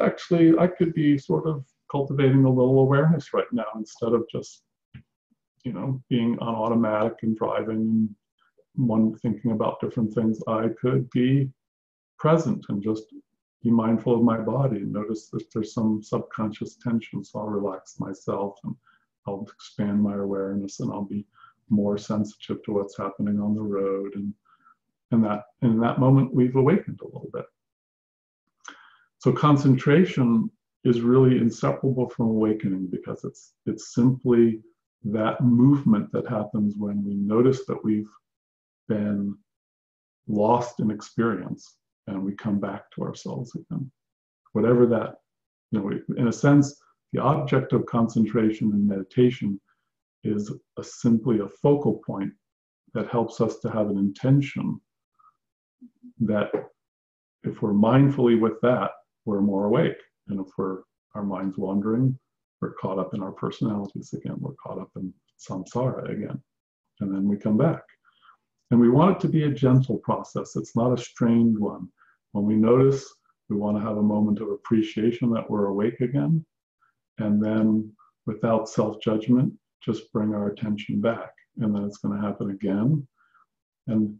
actually, I could be sort of cultivating a little awareness right now instead of just, being on automatic and driving and thinking about different things. I could be present and just be mindful of my body and notice that there's some subconscious tension. So I'll relax myself and I'll expand my awareness and I'll be more sensitive to what's happening on the road. And that in that moment, we've awakened a little bit. So concentration is really inseparable from awakening because it's simply that movement that happens when we notice that we've been lost in experience and we come back to ourselves again. Whatever that, in a sense, the object of concentration and meditation is simply a focal point that helps us to have an intention that if we're mindfully with that, we're more awake. And if our mind's wandering, we're caught up in our personalities again. We're caught up in samsara again. And then we come back. And we want it to be a gentle process. It's not a strained one. When we notice, we want to have a moment of appreciation that we're awake again. And then without self-judgment, just bring our attention back. And then it's going to happen again. And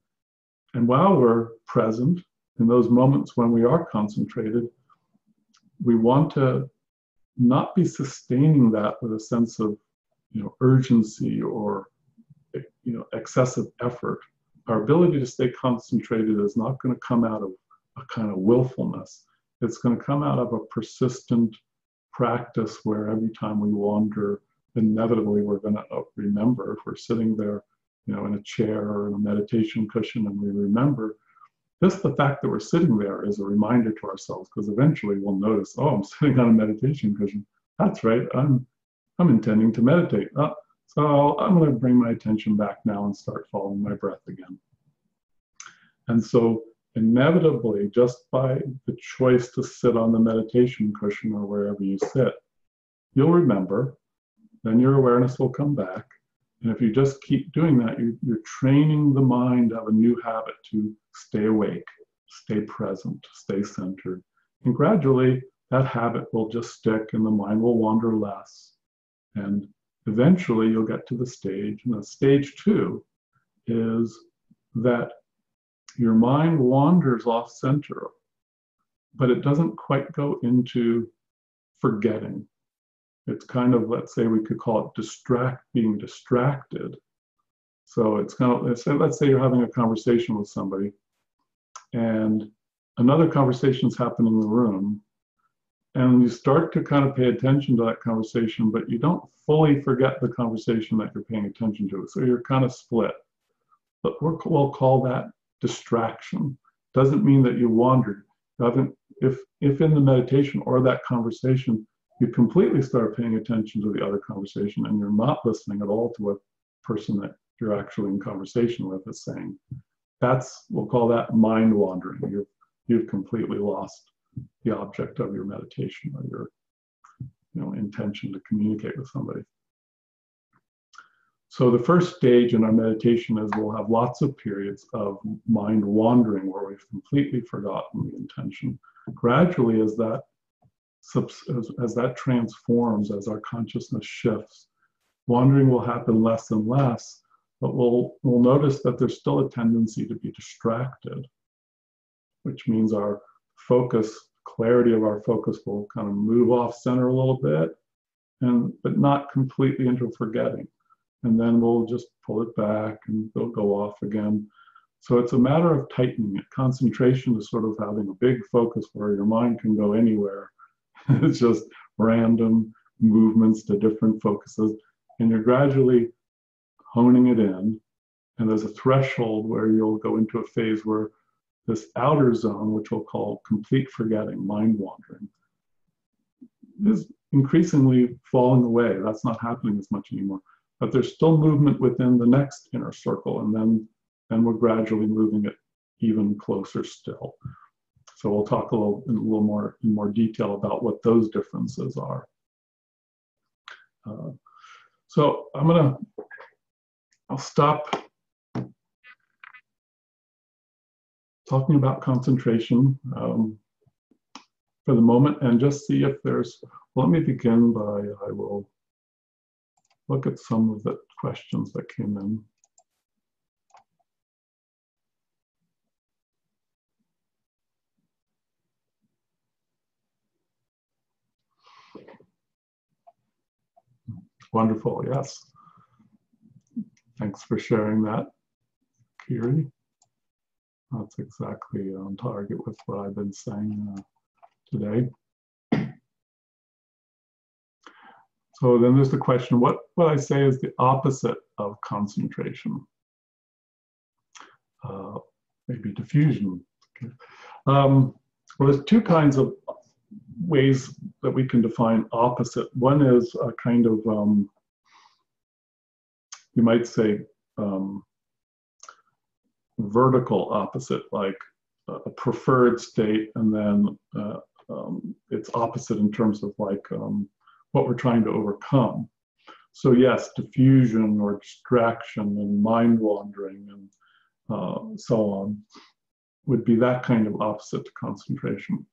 while we're present, in those moments when we are concentrated, we want to not be sustaining that with a sense of urgency or excessive effort. Our ability to stay concentrated is not going to come out of a kind of willfulness. It's going to come out of a persistent practice where every time we wander, inevitably we're going to remember. If we're sitting there, in a chair or in a meditation cushion, and we remember, just the fact that we're sitting there is a reminder to ourselves, because eventually we'll notice, oh, I'm sitting on a meditation cushion. That's right, I'm intending to meditate. So I'm going to bring my attention back now and start following my breath again. And so inevitably, just by the choice to sit on the meditation cushion or wherever you sit, you'll remember, then your awareness will come back. And if you just keep doing that, you're training the mind to have a new habit to stay awake, stay present, stay centered. And gradually, that habit will just stick and the mind will wander less. And eventually, you'll get to the stage. And the stage 2 is that your mind wanders off center, but it doesn't quite go into forgetting. It's kind of, let's say we could call it being distracted. So it's kind of, let's say you're having a conversation with somebody and another conversation's happening in the room, and you start to kind of pay attention to that conversation, but you don't fully forget the conversation that you're paying attention to. So you're kind of split. But we'll call that distraction. Doesn't mean that you wandered. If in the meditation or that conversation, you completely start paying attention to the other conversation and you're not listening at all to what person that you're actually in conversation with is saying, we'll call that mind wandering. You've completely lost the object of your meditation or your intention to communicate with somebody. So the first stage in our meditation is we'll have lots of periods of mind wandering where we've completely forgotten the intention. Gradually, as that transforms, as our consciousness shifts, Wandering will happen less and less, but we'll notice that there's still a tendency to be distracted, which means our focus, clarity of our focus will kind of move off center a little bit, but not completely into forgetting. And then we'll just pull it back and it'll go off again. So it's a matter of tightening it. Concentration is sort of having a big focus where your mind can go anywhere. It's just random movements to different focuses. And you're gradually honing it in. And there's a threshold where you'll go into a phase where this outer zone, which we'll call complete forgetting, mind wandering, is increasingly falling away. That's not happening as much anymore. But there's still movement within the next inner circle, and then we're gradually moving it even closer still. So we'll talk a little in more detail about what those differences are. So I'll stop talking about concentration for the moment and just see if there's, let me begin by, I will look at some of the questions that came in. Wonderful, yes. Thanks for sharing that, Kiri. That's exactly on target with what I've been saying today. So then there's the question, what I say is the opposite of concentration? Maybe diffusion. Okay. Well, there's two kinds of ways that we can define opposite. One is a kind of, you might say, vertical opposite, like a preferred state, and then it's opposite in terms of like what we're trying to overcome. So yes, diffusion or distraction and mind wandering and so on would be that kind of opposite to concentration.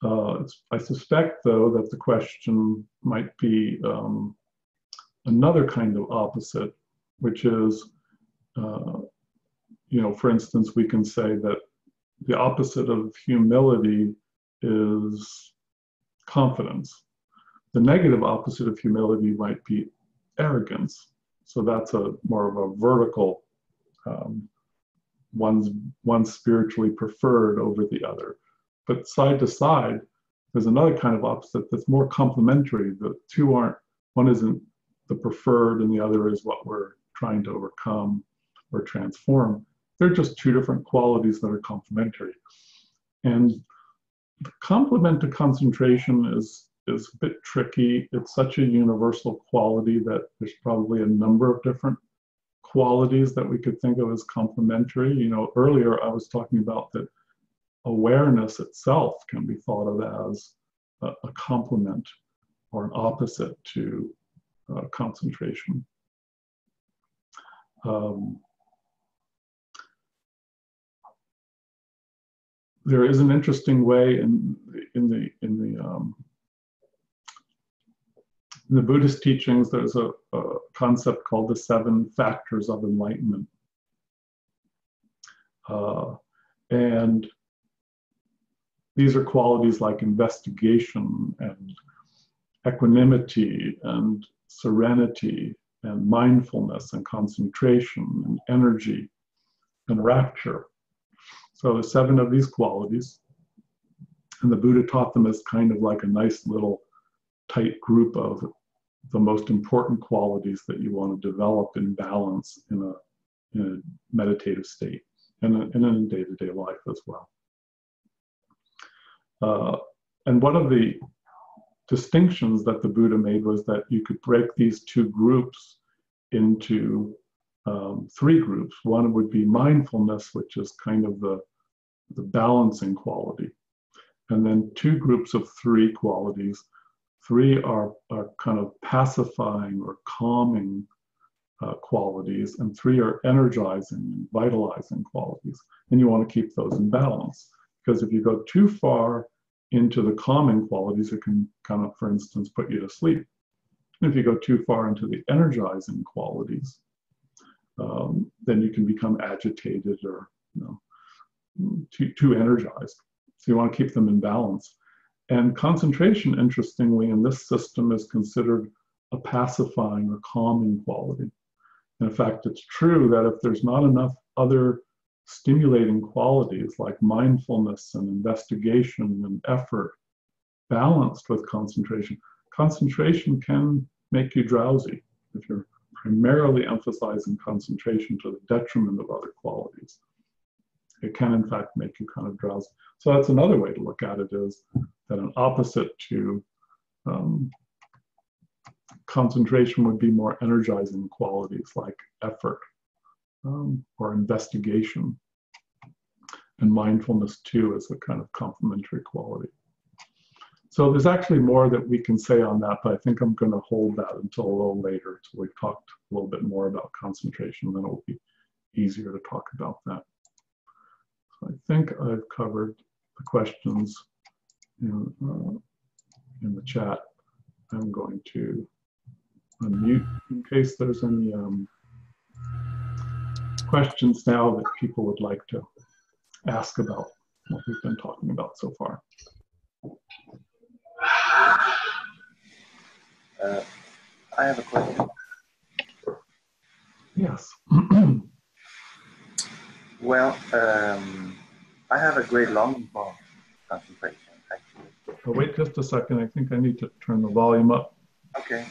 I suspect, though, that the question might be another kind of opposite, which is, for instance, we can say that the opposite of humility is confidence. The negative opposite of humility might be arrogance. So that's more of a vertical, one's spiritually preferred over the other. But side to side, there's another kind of opposite that's more complementary. The two aren't, one isn't the preferred and the other is what we're trying to overcome or transform. They're just two different qualities that are complementary. And the complement to concentration is a bit tricky. It's such a universal quality that there's probably a number of different qualities that we could think of as complementary. Earlier I was talking about that awareness itself can be thought of as a complement or an opposite to concentration. There is an interesting way in the Buddhist teachings. There's a concept called the 7 factors of enlightenment, and these are qualities like investigation and equanimity and serenity and mindfulness and concentration and energy and rapture. So there's 7 of these qualities, and the Buddha taught them as kind of like a nice little tight group of the most important qualities that you want to develop in balance in a meditative state and in a day-to-day life as well. And one of the distinctions that the Buddha made was that you could break these 2 groups into 3 groups. One would be mindfulness, which is kind of the balancing quality. And then 2 groups of 3 qualities. 3 are kind of pacifying or calming qualities, and 3 are energizing and vitalizing qualities. And you want to keep those in balance, because if you go too far into the calming qualities, it can kind of, for instance, put you to sleep. And if you go too far into the energizing qualities, then you can become agitated or too energized. So you want to keep them in balance. And concentration, interestingly, in this system is considered a pacifying or calming quality. And in fact, it's true that if there's not enough other stimulating qualities like mindfulness and investigation and effort balanced with concentration, concentration can make you drowsy if you're primarily emphasizing concentration to the detriment of other qualities. It can, in fact, make you kind of drowsy. So that's another way to look at it, is that an opposite to concentration would be more energizing qualities like effort or investigation. And mindfulness, too, is a kind of complementary quality. So there's actually more that we can say on that, but I think I'm going to hold that until a little later, till we've talked a little bit more about concentration, then it'll be easier to talk about that. So I think I've covered the questions in the chat. I'm going to unmute in case there's any questions now that people would like to ask about what we've been talking about so far. I have a question. Yes. Well, I have a great longing for concentration, actually. Oh, wait just a second. I think I need to turn the volume up. Okay.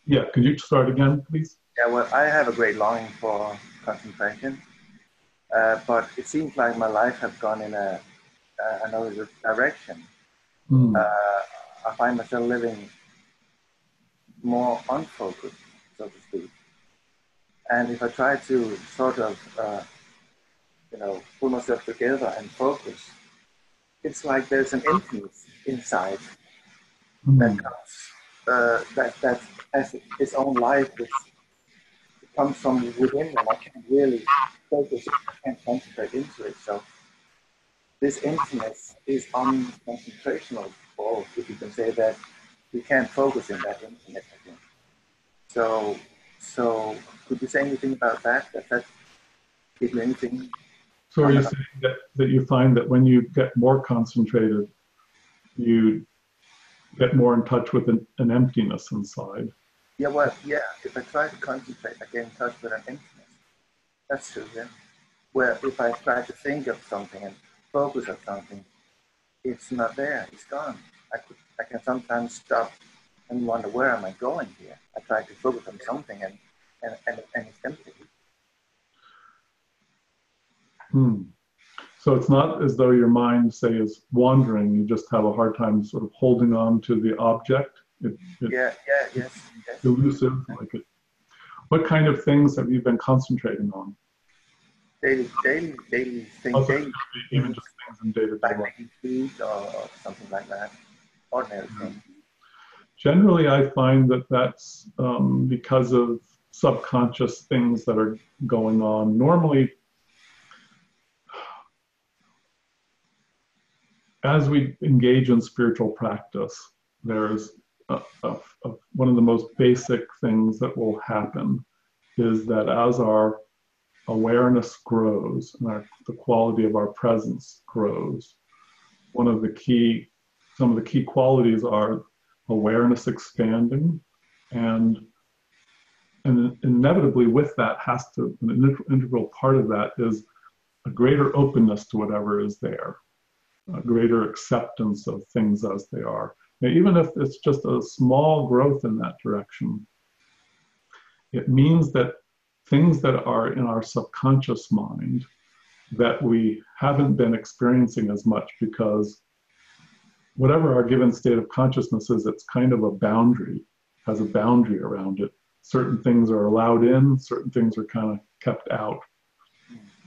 Yeah, could you start again, please? Yeah, well, I have a great longing for concentration, but it seems like my life has gone in another direction. I find myself living more unfocused, so to speak. And if I try to sort of, pull myself together and focus, it's like there's an emptiness inside that comes, that has its own life, which comes from within, and I can't really focus, I can't concentrate into it. So this emptiness is unconcentrational, or if you can say that, you can't focus in that emptiness, I think. So could you say anything about that? Does that give you anything? So are you saying that you find that when you get more concentrated, you get more in touch with an emptiness inside? Yeah, well, yeah, if I try to concentrate, I get in touch with an emptiness. That's true, yeah. Where if I try to think of something and focus on something, it's not there, it's gone. I can sometimes stop and wonder, where am I going here? I try to focus on something and it's empty. So it's not as though your mind, say, is wandering, you just have a hard time sort of holding on to the object? Yes. Elusive, like it. What kind of things have you been concentrating on? Daily things. Also, even just things in day-to-day like life. making food or something like that. Ordinary things. Generally, I find that that's because of subconscious things that are going on. Normally, as we engage in spiritual practice, there's one of the most basic things that will happen is that as our awareness grows and the quality of our presence grows, some of the key qualities are awareness expanding, and inevitably with that an integral part of that is a greater openness to whatever is there, a greater acceptance of things as they are. Now, even if it's just a small growth in that direction, it means that things that are in our subconscious mind that we haven't been experiencing as much, because whatever our given state of consciousness is, it's kind of a boundary, has a boundary around it. Certain things are allowed in, certain things are kind of kept out.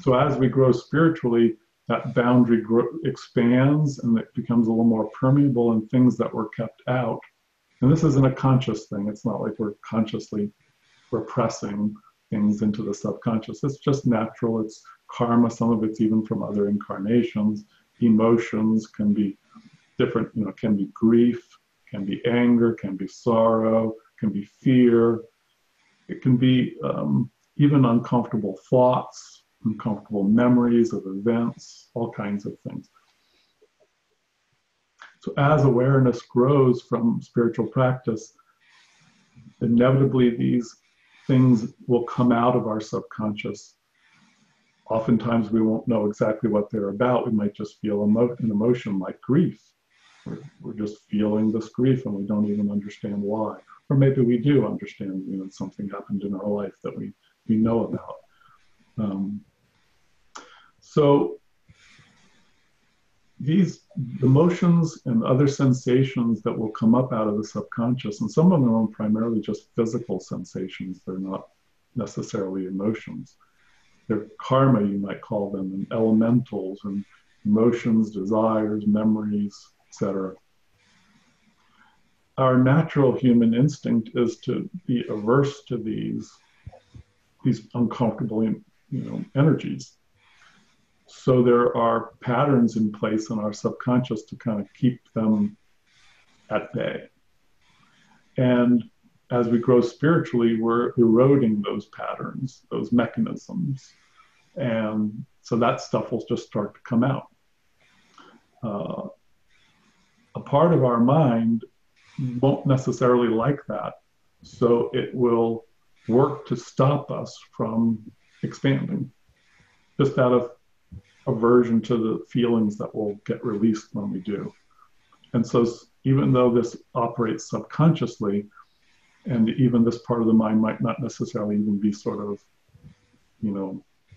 So as we grow spiritually, that boundary expands and it becomes a little more permeable, and things that were kept out. And this isn't a conscious thing. It's not like we're consciously repressing things into the subconscious. It's just natural. It's karma. Some of it's even from other incarnations. Emotions can be different, can be grief, can be anger, can be sorrow, it can be fear, it can be even uncomfortable thoughts, uncomfortable memories of events, all kinds of things. So as awareness grows from spiritual practice, inevitably these things will come out of our subconscious. Oftentimes we won't know exactly what they're about. We might just feel an emotion like grief. We're just feeling this grief and we don't even understand why. Or maybe we do understand, something happened in our life that we know about. So these emotions and other sensations that will come up out of the subconscious, and some of them are primarily just physical sensations, they're not necessarily emotions. They're karma, you might call them, and elementals and emotions, desires, memories, etc. Our natural human instinct is to be averse to these uncomfortable, energies. So there are patterns in place in our subconscious to kind of keep them at bay. And as we grow spiritually, we're eroding those patterns, those mechanisms. And so that stuff will just start to come out. A part of our mind won't necessarily like that. So it will work to stop us from expanding, just out of aversion to the feelings that will get released when we do. And so even though this operates subconsciously, and even this part of the mind might not necessarily even be sort of,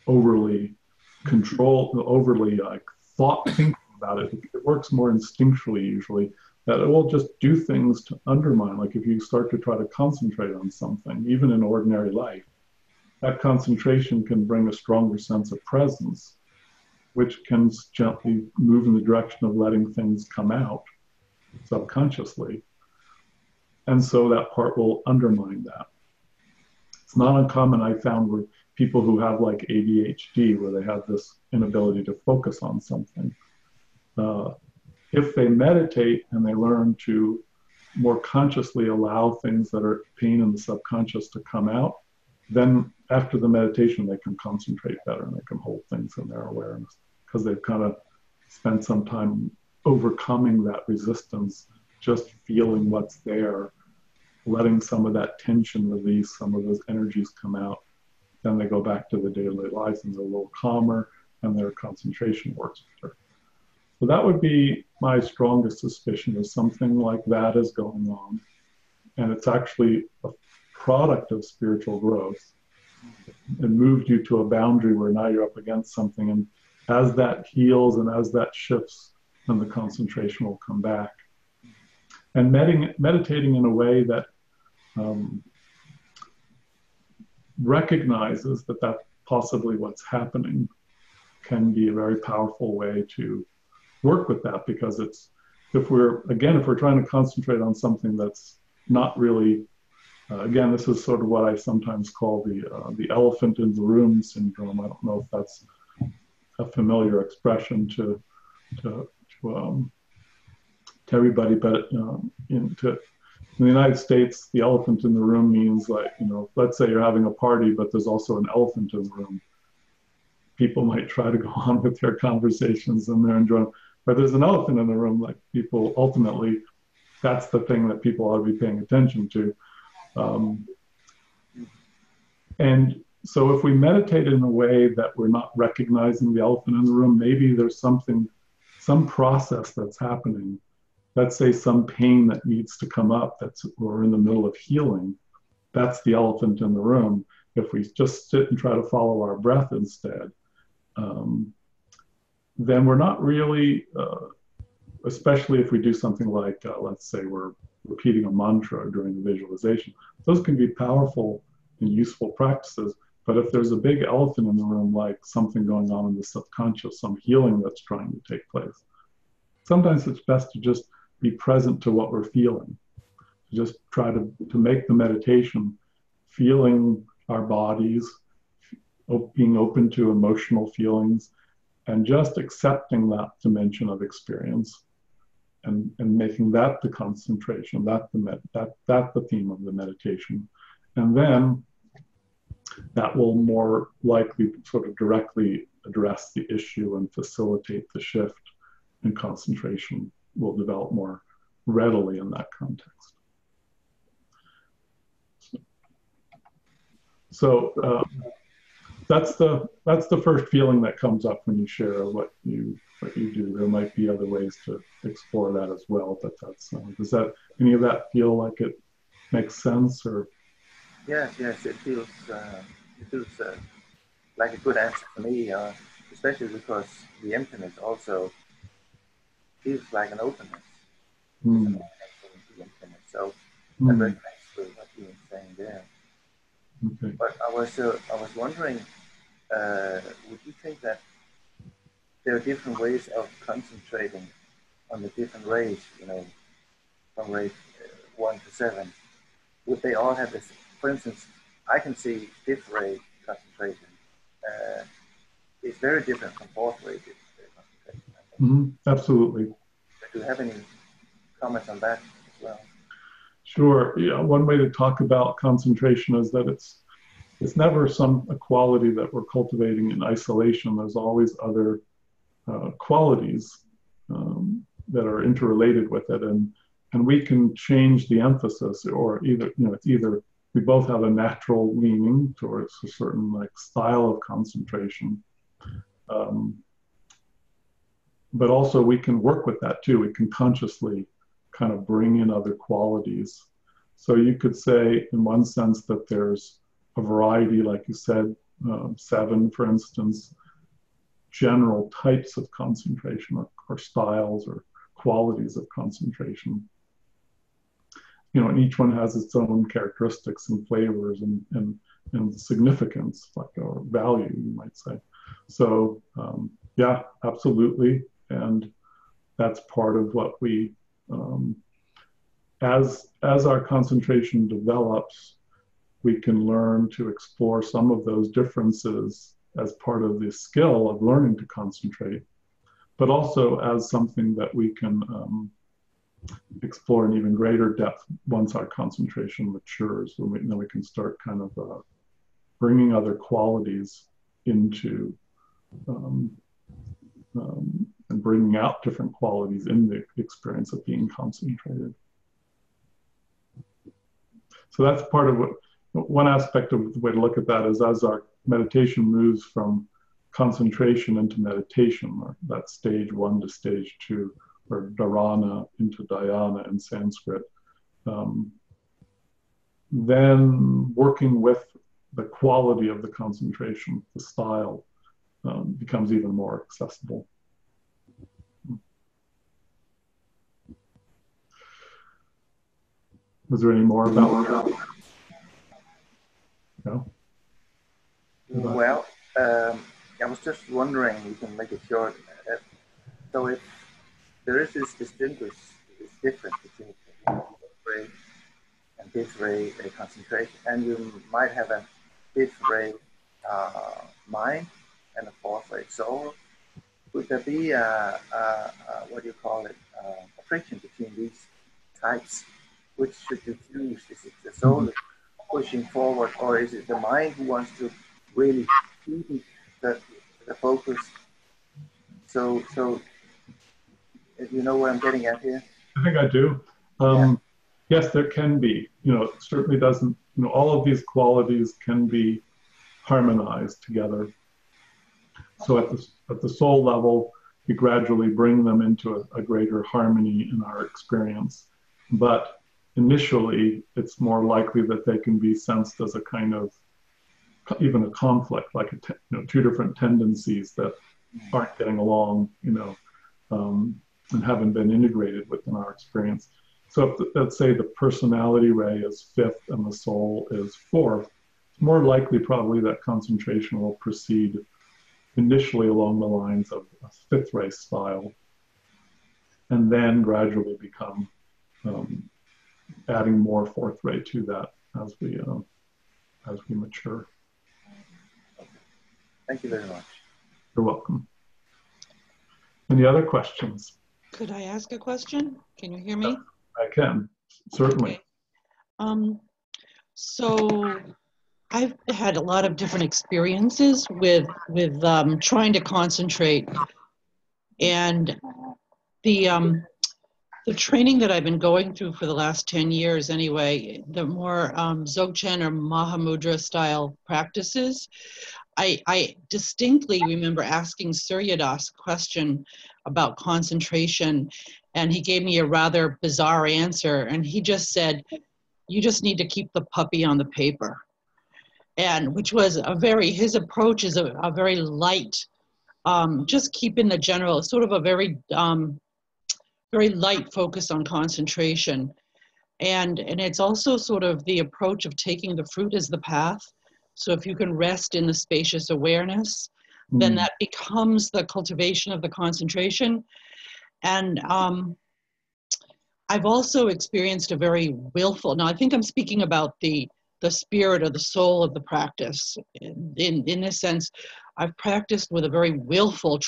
overly controlled, overly like thinking about it. It works more instinctually usually, that it will just do things to undermine. Like if you start to try to concentrate on something, even in ordinary life, that concentration can bring a stronger sense of presence, which can gently move in the direction of letting things come out subconsciously. And so that part will undermine that. It's not uncommon, I found, with people who have like ADHD, where they have this inability to focus on something. If they meditate and they learn to more consciously allow things that are pain in the subconscious to come out, then after the meditation, they can concentrate better and they can hold things in their awareness, because they've kind of spent some time overcoming that resistance, just feeling what's there, letting some of that tension release, some of those energies come out. Then they go back to the daily lives and they're a little calmer and their concentration works better. So that would be my strongest suspicion, is something like that is going on. And it's actually a product of spiritual growth. It moved you to a boundary where now you're up against something. And as that heals and as that shifts, then the concentration will come back. And meditating in a way that recognizes that that's possibly what's happening can be a very powerful way to work with that, because if we're trying to concentrate on something that's not really, again, this is sort of what I sometimes call the elephant in the room syndrome. I don't know if that's a familiar expression to everybody, but in the United States, the elephant in the room means, like, let's say you're having a party, but there's also an elephant in the room. People might try to go on with their conversations and they're enjoying, but there's an elephant in the room. Like, people, ultimately, that's the thing that people ought to be paying attention to. And so if we meditate in a way that we're not recognizing the elephant in the room, maybe there's some process that's happening. Let's say some pain that needs to come up, we're in the middle of healing. That's the elephant in the room. If we just sit and try to follow our breath instead, then we're not really, especially if we do something like, let's say we're repeating a mantra during the visualization. Those can be powerful and useful practices. But if there's a big elephant in the room, like something going on in the subconscious, some healing that's trying to take place, sometimes it's best to just be present to what we're feeling. Just try to make the meditation feeling our bodies, being open to emotional feelings, and just accepting that dimension of experience. and making that the concentration, that the theme of the meditation. And then that will more likely sort of directly address the issue and facilitate the shift, and concentration will develop more readily in that context. So that's the first feeling that comes up when you share what you do. There might be other ways to explore that as well, but that's does that any of that feel like it makes sense? Or yes, it feels like a good answer for me, especially because the emptiness also feels like an openness. Mm. The emptiness. So that resonates with what you were saying there. Okay. But I was wondering, would you think that there are different ways of concentrating on the different rays, from ray 1 to 7? Would they all have this? For instance, I can see fifth ray concentration. It's very different from fourth ray concentration. Mm-hmm. Absolutely. Do you have any comments on that as well? Sure. Yeah. One way to talk about concentration is that it's never a quality that we're cultivating in isolation. There's always other qualities that are interrelated with it, and we can change the emphasis, or either it's either we both have a natural leaning towards a certain style of concentration, but also we can work with that too. We can consciously kind of bring in other qualities. So you could say, in one sense, that there's a variety, like you said, 7, for instance, general types of concentration or styles or qualities of concentration. And each one has its own characteristics and flavors and significance, or value, you might say. So yeah, absolutely. And that's part of what we, as our concentration develops, we can learn to explore some of those differences as part of the skill of learning to concentrate, but also as something that we can explore in even greater depth once our concentration matures. Then we can start kind of bringing other qualities into and bringing out different qualities in the experience of being concentrated. So that's part of one aspect of the way to look at that is, as our meditation moves from concentration into meditation, or that stage 1 to stage 2, or dharana into dhyana in Sanskrit, then working with the quality of the concentration, the style, becomes even more accessible. Was there any more about that? No? Well, I was just wondering, you can make it short. So if there is this difference between ray and fifth ray concentration, and you might have a fifth ray mind and a fourth ray soul, would there be what do you call it, a friction between these types? Which should you choose? Is it the soul pushing forward, or is it the mind who wants to really keep the focus? So you know what I'm getting at here? I think I do. Yes, there can be. It certainly doesn't. All of these qualities can be harmonized together. So at the soul level, we gradually bring them into a greater harmony in our experience. But initially, it's more likely that they can be sensed as a kind of, even a conflict, like two different tendencies that aren't getting along, and haven't been integrated within our experience. So if, let's say the personality ray is fifth and the soul is fourth, it's more likely probably that concentration will proceed initially along the lines of a fifth ray style, and then gradually become adding more fourth ray to that as we mature. Thank you very much. You're welcome. Any other questions? Could I ask a question? Can you hear me? I can, certainly. Okay. So I've had a lot of different experiences with trying to concentrate, and the training that I've been going through for the last 10 years anyway, the more Dzogchen or Mahamudra style practices, I distinctly remember asking Surya Das a question about concentration, and he gave me a rather bizarre answer, and he just said, you just need to keep the puppy on the paper. And which was his approach is a very light, just keeping the general, sort of a very light focus on concentration. And it's also sort of the approach of taking the fruit as the path. So if you can rest in the spacious awareness, then that becomes the cultivation of the concentration. And I've also experienced a very willful, now I think I'm speaking about the spirit or the soul of the practice. In this sense, I've practiced with a very willful,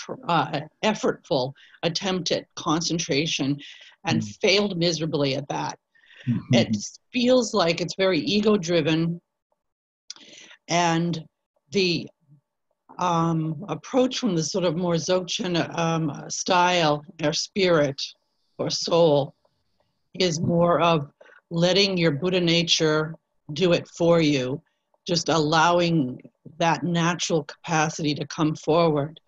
effortful attempt at concentration and failed miserably at that. It feels like it's very ego-driven, and the approach from the sort of more Dzogchen style or spirit or soul is more of letting your Buddha nature do it for you, just allowing that natural capacity to come forward.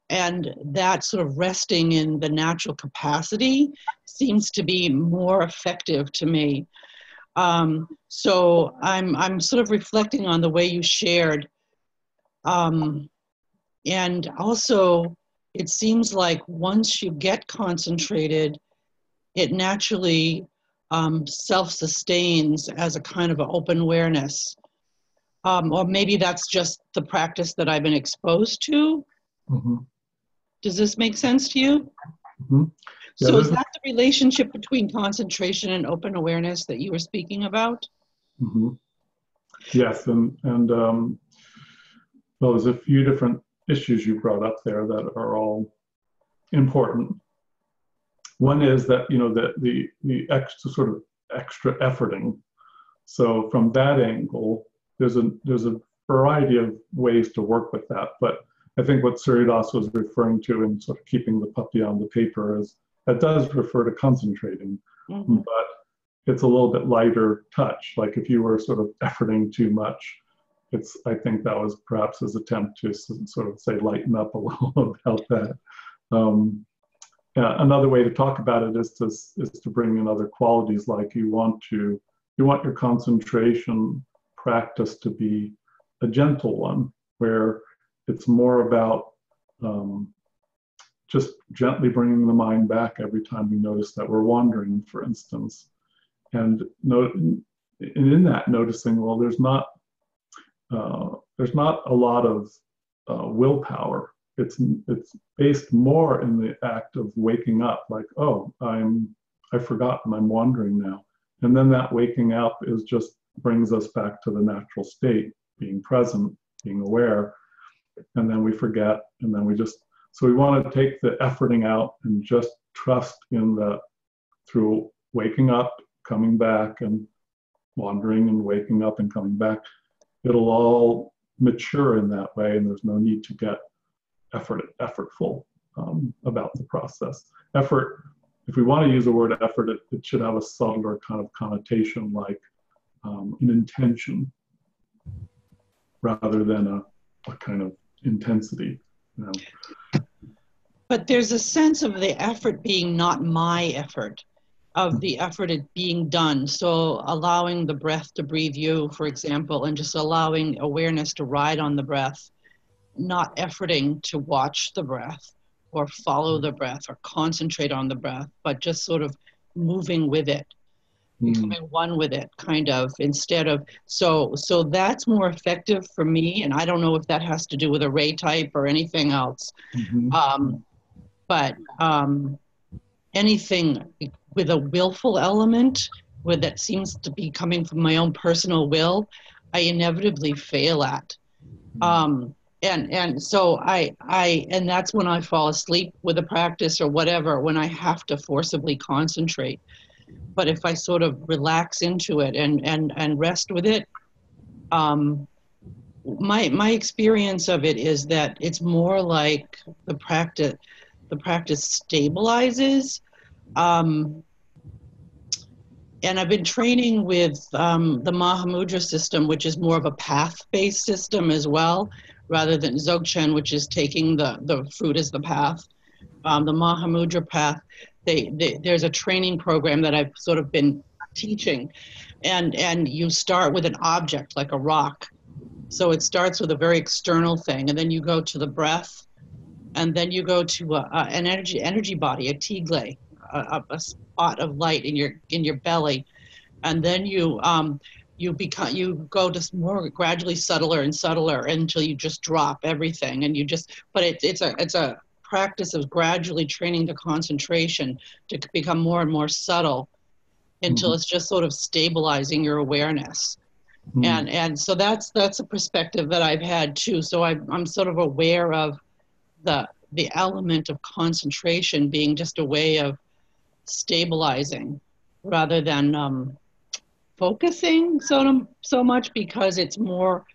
And that sort of resting in the natural capacity seems to be more effective to me. So I'm sort of reflecting on the way you shared. And also, it seems like once you get concentrated, it naturally self-sustains as a kind of an open awareness. Or maybe that's just the practice that I've been exposed to. Does this make sense to you? Yeah, so is that the relationship between concentration and open awareness that you were speaking about? Yes, and well, there's a few different issues you brought up there that are all important. One is that, you know, the extra sort of extra efforting. So from that angle, there's a variety of ways to work with that. But I think what Surya Das was referring to in sort of keeping the puppy on the paper is that does refer to concentrating, but it's a little bit lighter touch. Like if you were sort of efforting too much, I think that was perhaps his attempt to sort of say lighten up a little about that. Another way to talk about it is to bring in other qualities, like you want your concentration practice to be a gentle one, where it's more about just gently bringing the mind back every time we notice that we're wandering, for instance, and in that noticing, well, there's not a lot of willpower. It's based more in the act of waking up, like, oh, I've forgotten, I'm wandering now. And then that waking up just brings us back to the natural state, being present, being aware, and then we forget, and then so we want to take the efforting out and just trust in through waking up, coming back, and wandering and waking up and coming back. It'll all mature in that way, and there's no need to get effortful about the process. Effort, if we want to use the word effort, it should have a subtler kind of connotation, like an intention, rather than a kind of intensity. You know. But there's a sense of the effort being not my effort, of the effort at being done. So allowing the breath to breathe you, for example, and just allowing awareness to ride on the breath, not efforting to watch the breath or follow the breath or concentrate on the breath, but just sort of moving with it, becoming one with it, kind of, instead of, so that's more effective for me. And I don't know if that has to do with array type or anything else. But anything with a willful element, where that seems to be coming from my own personal will, I inevitably fail at. And so and that's when I fall asleep with a practice or whatever, when I have to forcibly concentrate. But if I sort of relax into it and rest with it, my experience of it is that it's more like the practice stabilizes. And I've been training with the Mahamudra system, which is more of a path-based system as well, rather than Dzogchen, which is taking the fruit as the path. The Mahamudra path, there's a training program that I've sort of been teaching, and you start with an object like a rock. So it starts with a very external thing, and then you go to the breath, and then you go to an energy body, a tigle, a spot of light in your belly, and then you go to more gradually subtler and subtler until you just drop everything, and but it's a practice of gradually training the concentration to become more and more subtle until it's just sort of stabilizing your awareness. And so that's a perspective that I've had too. So I'm sort of aware of the element of concentration being just a way of stabilizing rather than focusing so much, because it's more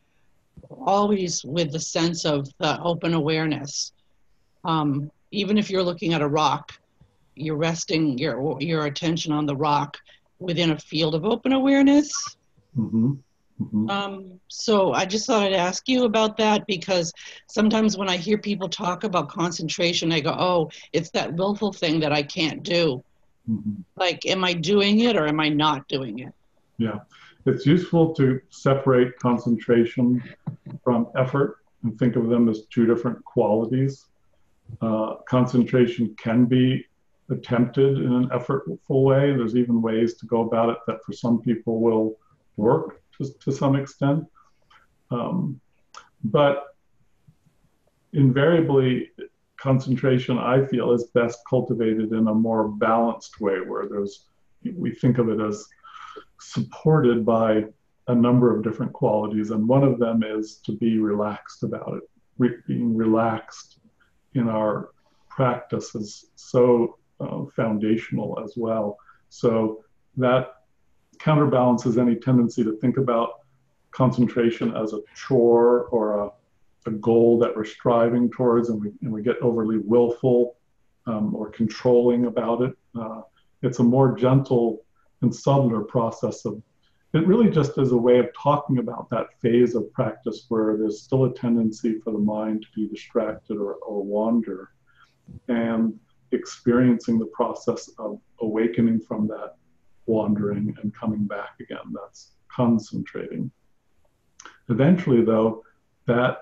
always with the sense of the open awareness. Even if you're looking at a rock, you're resting your attention on the rock within a field of open awareness. So I just thought I'd ask you about that, because sometimes when I hear people talk about concentration, I go, oh, it's that willful thing that I can't do. Like, am I doing it or am I not doing it? Yeah, it's useful to separate concentration from effort and think of them as two different qualities. Concentration can be attempted in an effortful way. There's even ways to go about it that for some people will work to some extent. But invariably, concentration, I feel, is best cultivated in a more balanced way, where we think of it as supported by a number of different qualities. And one of them is to be relaxed about it. Being relaxed in our practice is so foundational as well. So that counterbalances any tendency to think about concentration as a chore or a goal that we're striving towards, and we get overly willful or controlling about it. It's a more gentle and subtler process of it, really just as a way of talking about that phase of practice where there's still a tendency for the mind to be distracted or wander, and experiencing the process of awakening from that wandering and coming back again. That's concentrating. Eventually, though, that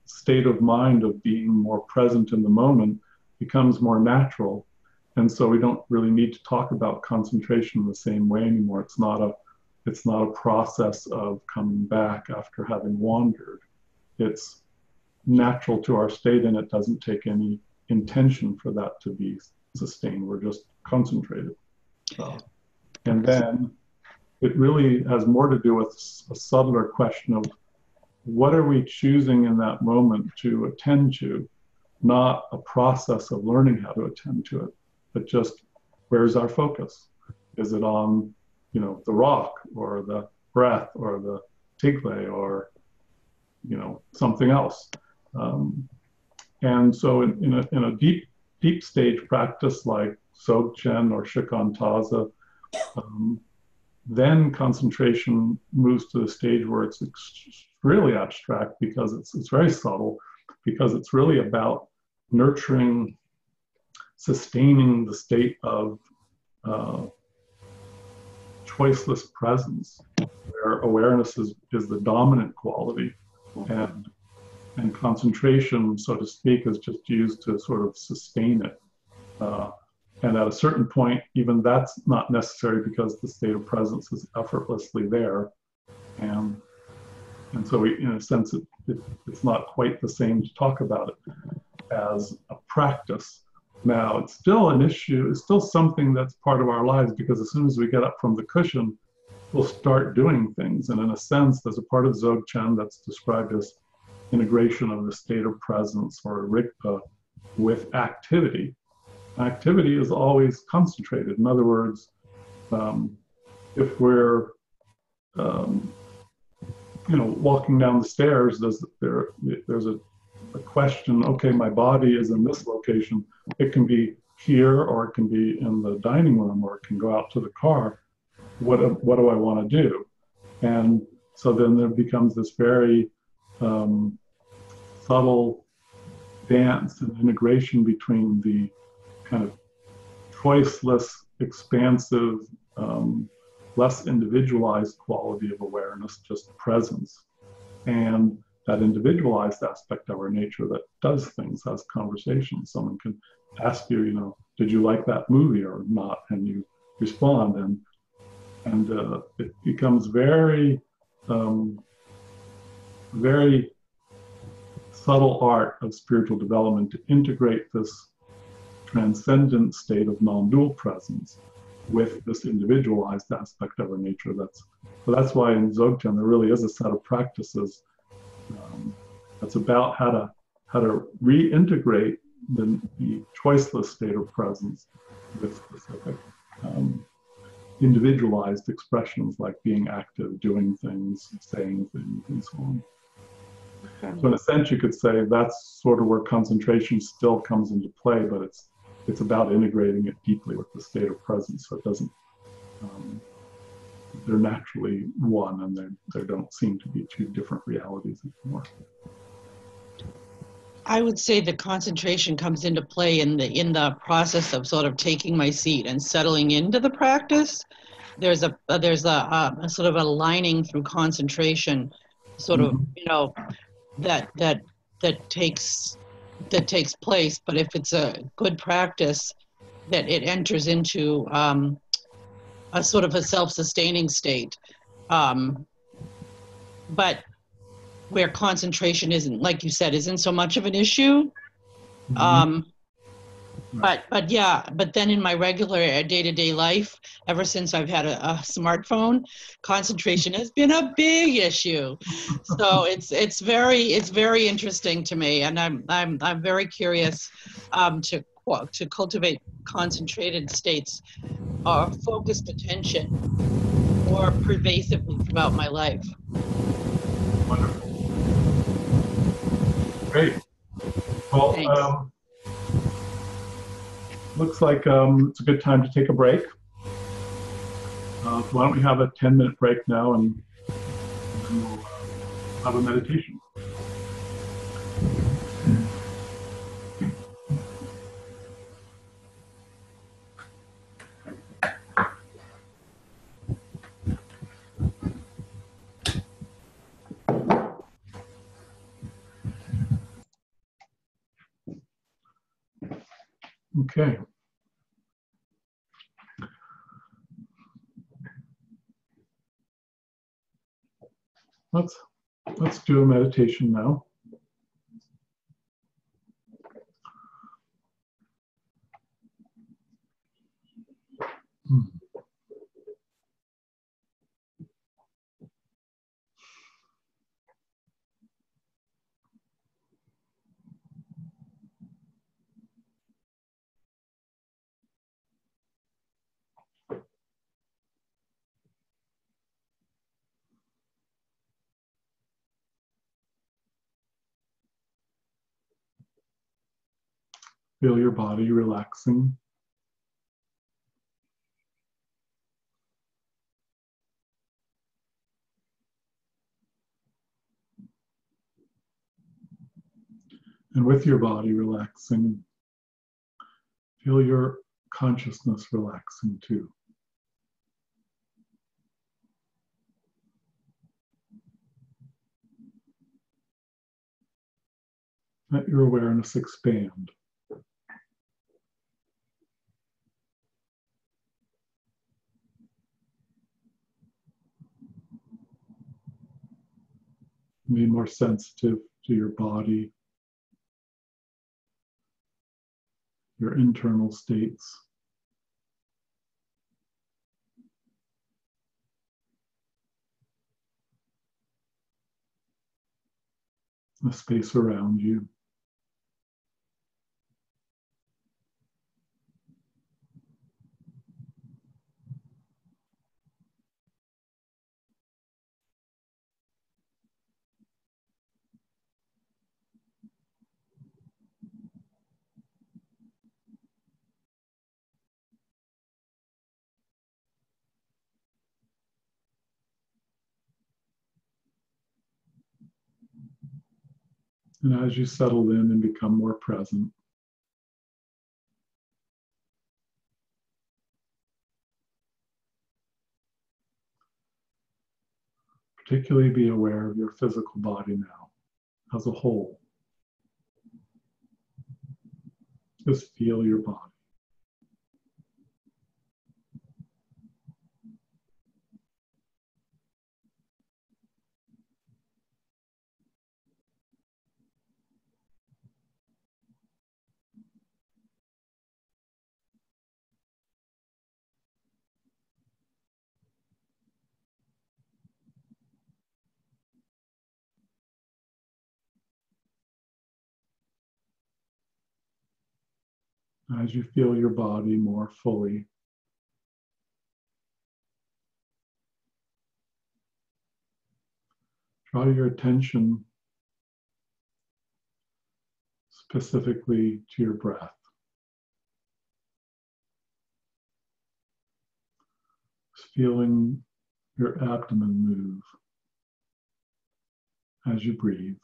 state of mind of being more present in the moment becomes more natural. And so we don't really need to talk about concentration in the same way anymore. It's not a process of coming back after having wandered. It's natural to our state, and it doesn't take any intention for that to be sustained. We're just concentrated. And then it really has more to do with a subtler question of what are we choosing in that moment to attend to, not a process of learning how to attend to it, but just where's our focus? Is it on, the rock or the breath or the tigle or, something else? And so in a deep stage practice like Dzogchen or Shikan Taza, then concentration moves to the stage where it's really abstract, because it's very subtle, because it's really about nurturing, sustaining the state of choiceless presence, where awareness is the dominant quality, and concentration, so to speak, is just used to sort of sustain it. And at a certain point, even that's not necessary, because the state of presence is effortlessly there. And so in a sense, it's not quite the same to talk about it as a practice. Now, it's still an issue. It's still something that's part of our lives, because as soon as we get up from the cushion, we'll start doing things. And in a sense, there's a part of Dzogchen that's described as integration of the state of presence or Rigpa with activity. Activity is always concentrated. In other words, if we're walking down the stairs, there's a question, okay, my body is in this location. It can be here, or it can be in the dining room, or it can go out to the car. What do I want to do? And so then there becomes this very subtle dance and integration between the kind of choiceless, expansive, less individualized quality of awareness, just presence, and that individualized aspect of our nature that does things, has conversations. Someone can ask you, did you like that movie or not? And you respond, and it becomes very, very subtle art of spiritual development to integrate this transcendent state of non-dual presence with this individualized aspect of our nature. That's why in Dzogchen there really is a set of practices that's about how to reintegrate the choiceless state of presence with specific individualized expressions like being active, doing things, saying things, and so on. Okay. So in a sense, you could say that's sort of where concentration still comes into play, but it's about integrating it deeply with the state of presence, so it doesn't. They're naturally one, and there don't seem to be two different realities anymore. I would say the concentration comes into play in the process of sort of taking my seat and settling into the practice. There's a sort of a lining through concentration, sort of that takes place. But if it's a good practice, that it enters into a sort of a self-sustaining state, but where concentration isn't, like you said, isn't so much of an issue. But then in my regular day-to-day life, ever since I've had a smartphone, concentration has been a big issue. So it's very interesting to me, and I'm very curious to cultivate concentrated states or focused attention more pervasively throughout my life. Wonderful. Great. Well, looks like it's a good time to take a break. Why don't we have a 10-minute break now, and then we'll have a meditation. Okay. Let's do a meditation now. Feel your body relaxing. And with your body relaxing, feel your consciousness relaxing too. Let your awareness expand. Be more sensitive to your body, your internal states. the space around you. And as you settle in and become more present, particularly be aware of your physical body now as a whole. Just feel your body. As you feel your body more fully, draw your attention specifically to your breath. Just feeling your abdomen move as you breathe.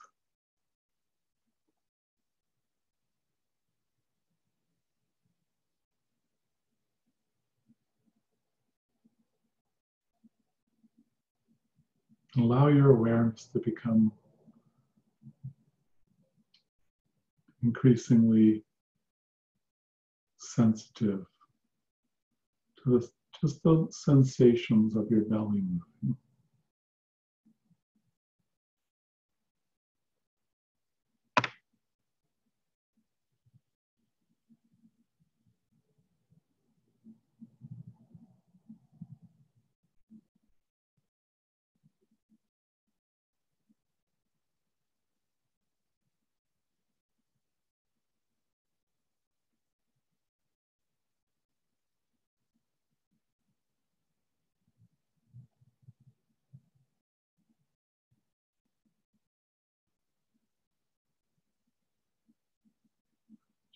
Allow your awareness to become increasingly sensitive to just the sensations of your belly moving.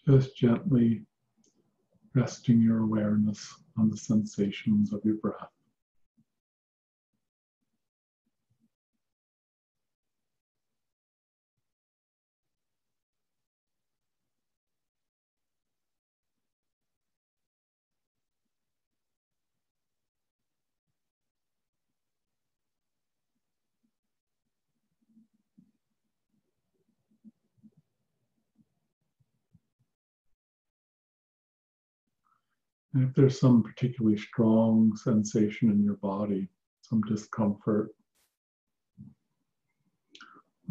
Just gently resting your awareness on the sensations of your breath. And if there's some particularly strong sensation in your body, some discomfort,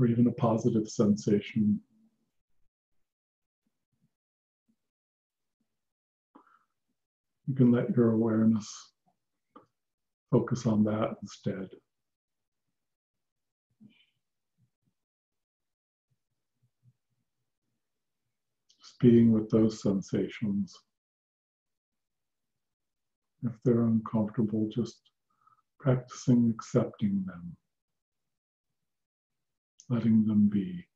or even a positive sensation, you can let your awareness focus on that instead. Just being with those sensations. If they're uncomfortable, just practicing accepting them, letting them be,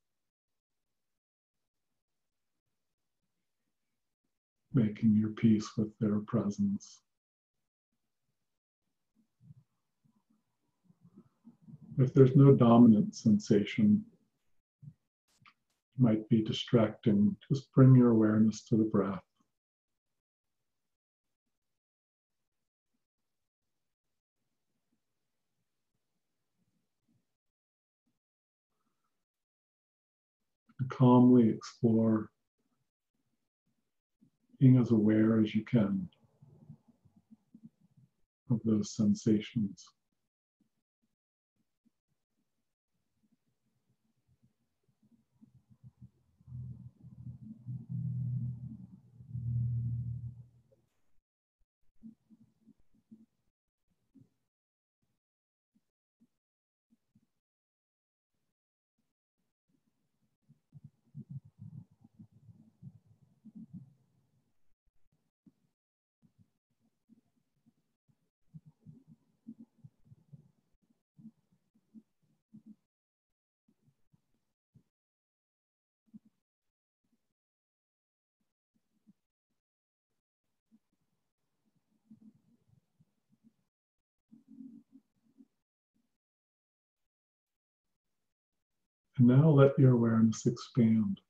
making your peace with their presence. If there's no dominant sensation, it might be distracting, just bring your awareness to the breath. And calmly explore being as aware as you can of those sensations. And now let your awareness expand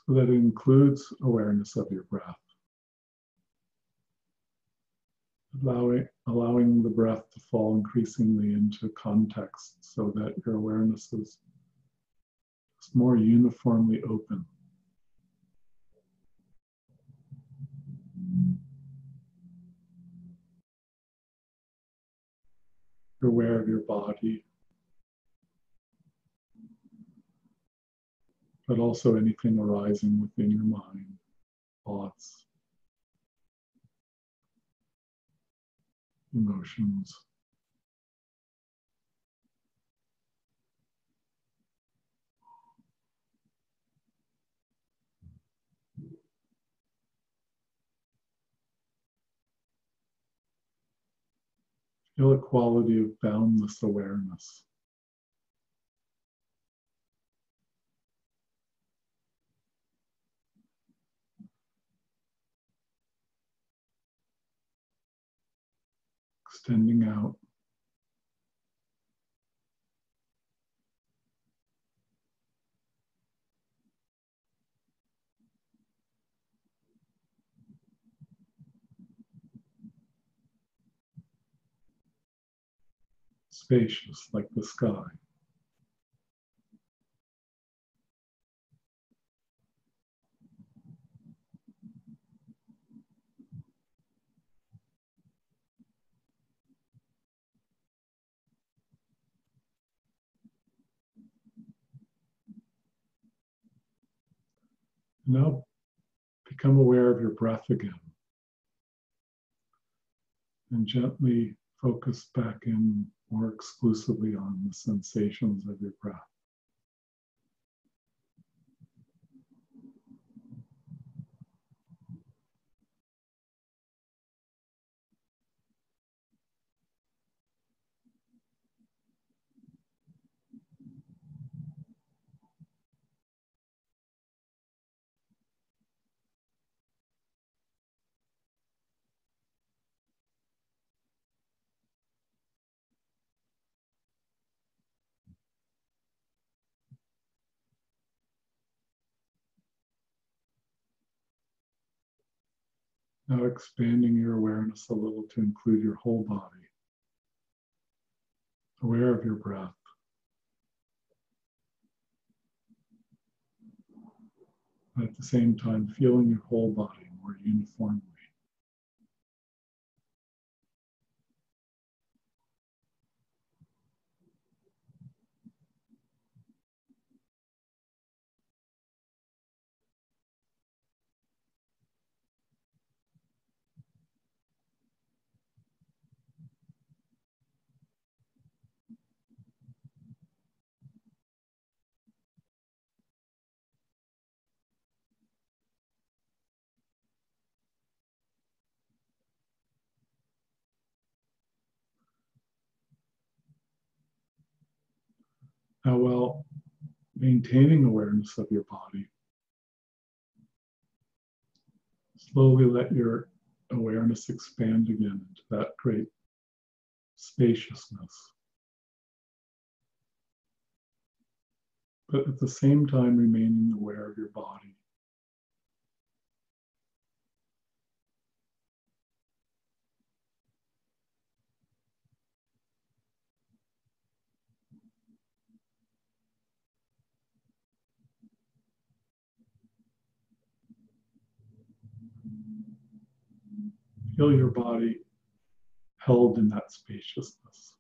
so that it includes awareness of your breath. Allowing the breath to fall increasingly into context so that your awareness is more uniformly open. You're aware of your body, but also anything arising within your mind, thoughts, emotions. Feel a quality of boundless awareness. Extending out. Spacious like the sky. Now become aware of your breath again. And gently focus back in more exclusively on the sensations of your breath. Now expanding your awareness a little to include your whole body. Aware of your breath. At the same time, feeling your whole body more uniformly. Now, while maintaining awareness of your body, slowly let your awareness expand again into that great spaciousness. But at the same time, remaining aware of your body. Feel your body held in that spaciousness.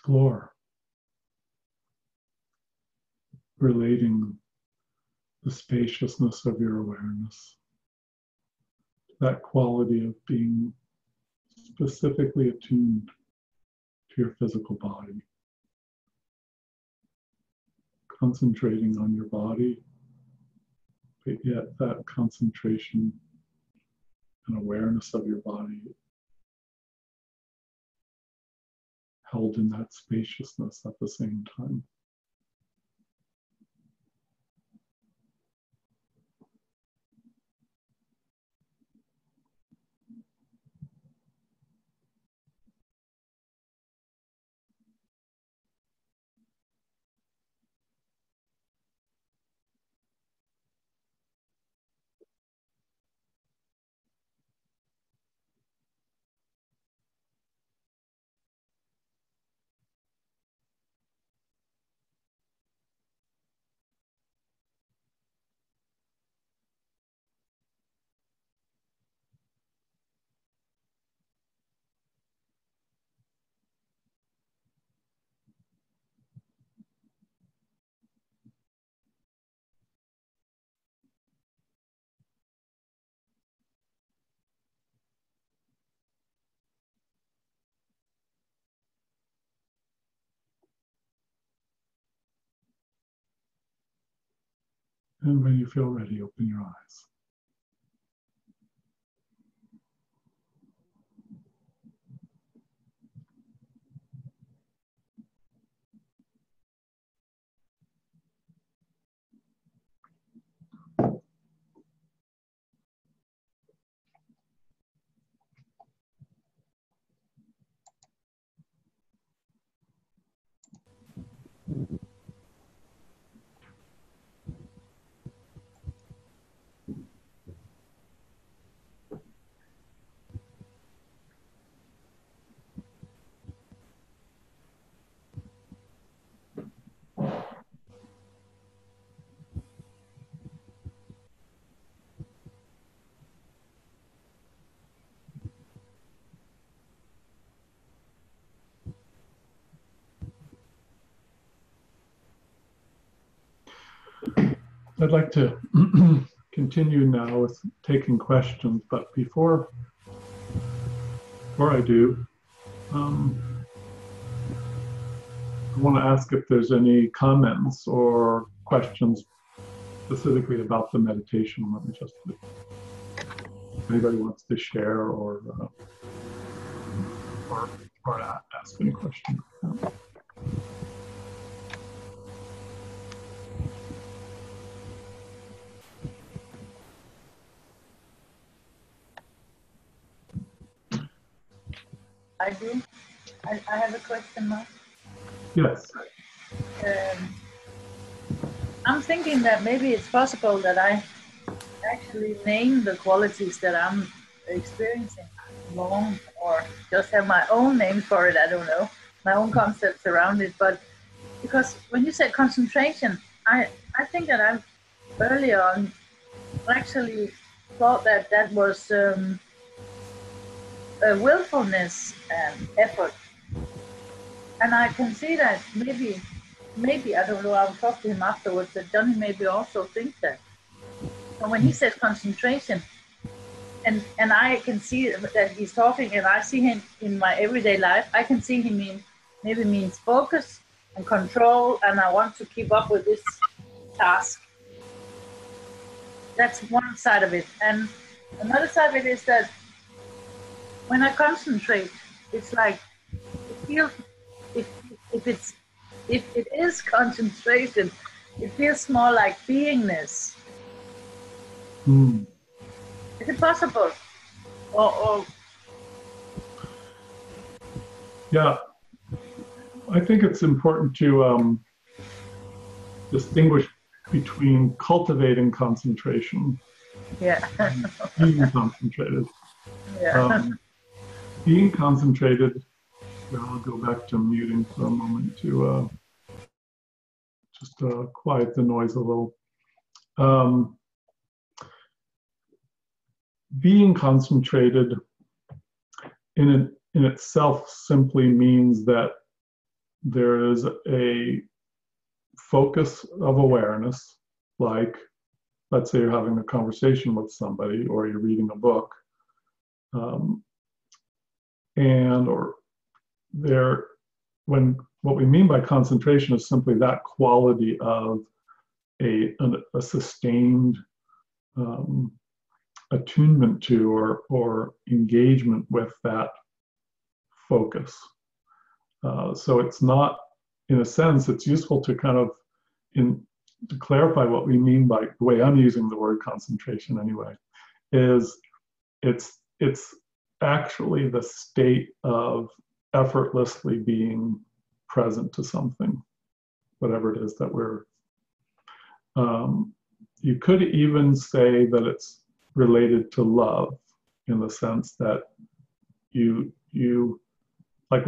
explore relating the spaciousness of your awareness, that quality of being specifically attuned to your physical body, concentrating on your body, but yet that concentration and awareness of your body held in that spaciousness at the same time. And when you feel ready, open your eyes. I'd like to continue now with taking questions, but before I do, I want to ask if there's any comments or questions specifically about the meditation. Let me just, if anybody wants to share or ask any question. I do. I have a question, Mark. Yes. I'm thinking that maybe it's possible that I actually name the qualities that I'm experiencing wrong, or just have my own name for it. I don't know, my own concepts around it. But because when you said concentration, I think that I've early on actually thought that that was willfulness and effort. And I can see that maybe, I don't know, I'll talk to him afterwards, that Johnny maybe also thinks that. And when he says concentration, and I can see that he's talking, and I see him in my everyday life, I can see him maybe means focus and control, and I want to keep up with this task. That's one side of it. And another side of it is that when I concentrate, it's like, it feels, if it is concentration, it feels more like beingness. Is it possible? Or Yeah, I think it's important to distinguish between cultivating concentration and being concentrated. Yeah. Being concentrated, I'll go back to muting for a moment to just quiet the noise a little. Being concentrated in itself simply means that there is a focus of awareness, like, let's say you're having a conversation with somebody or you're reading a book, or there, when what we mean by concentration is simply that quality of a sustained attunement to or engagement with that focus. So it's not, in a sense, it's useful to kind of, to clarify what we mean by, the way I'm using the word concentration anyway, is it's actually the state of effortlessly being present to something, whatever it is that we're, you could even say that it's related to love, in the sense that you like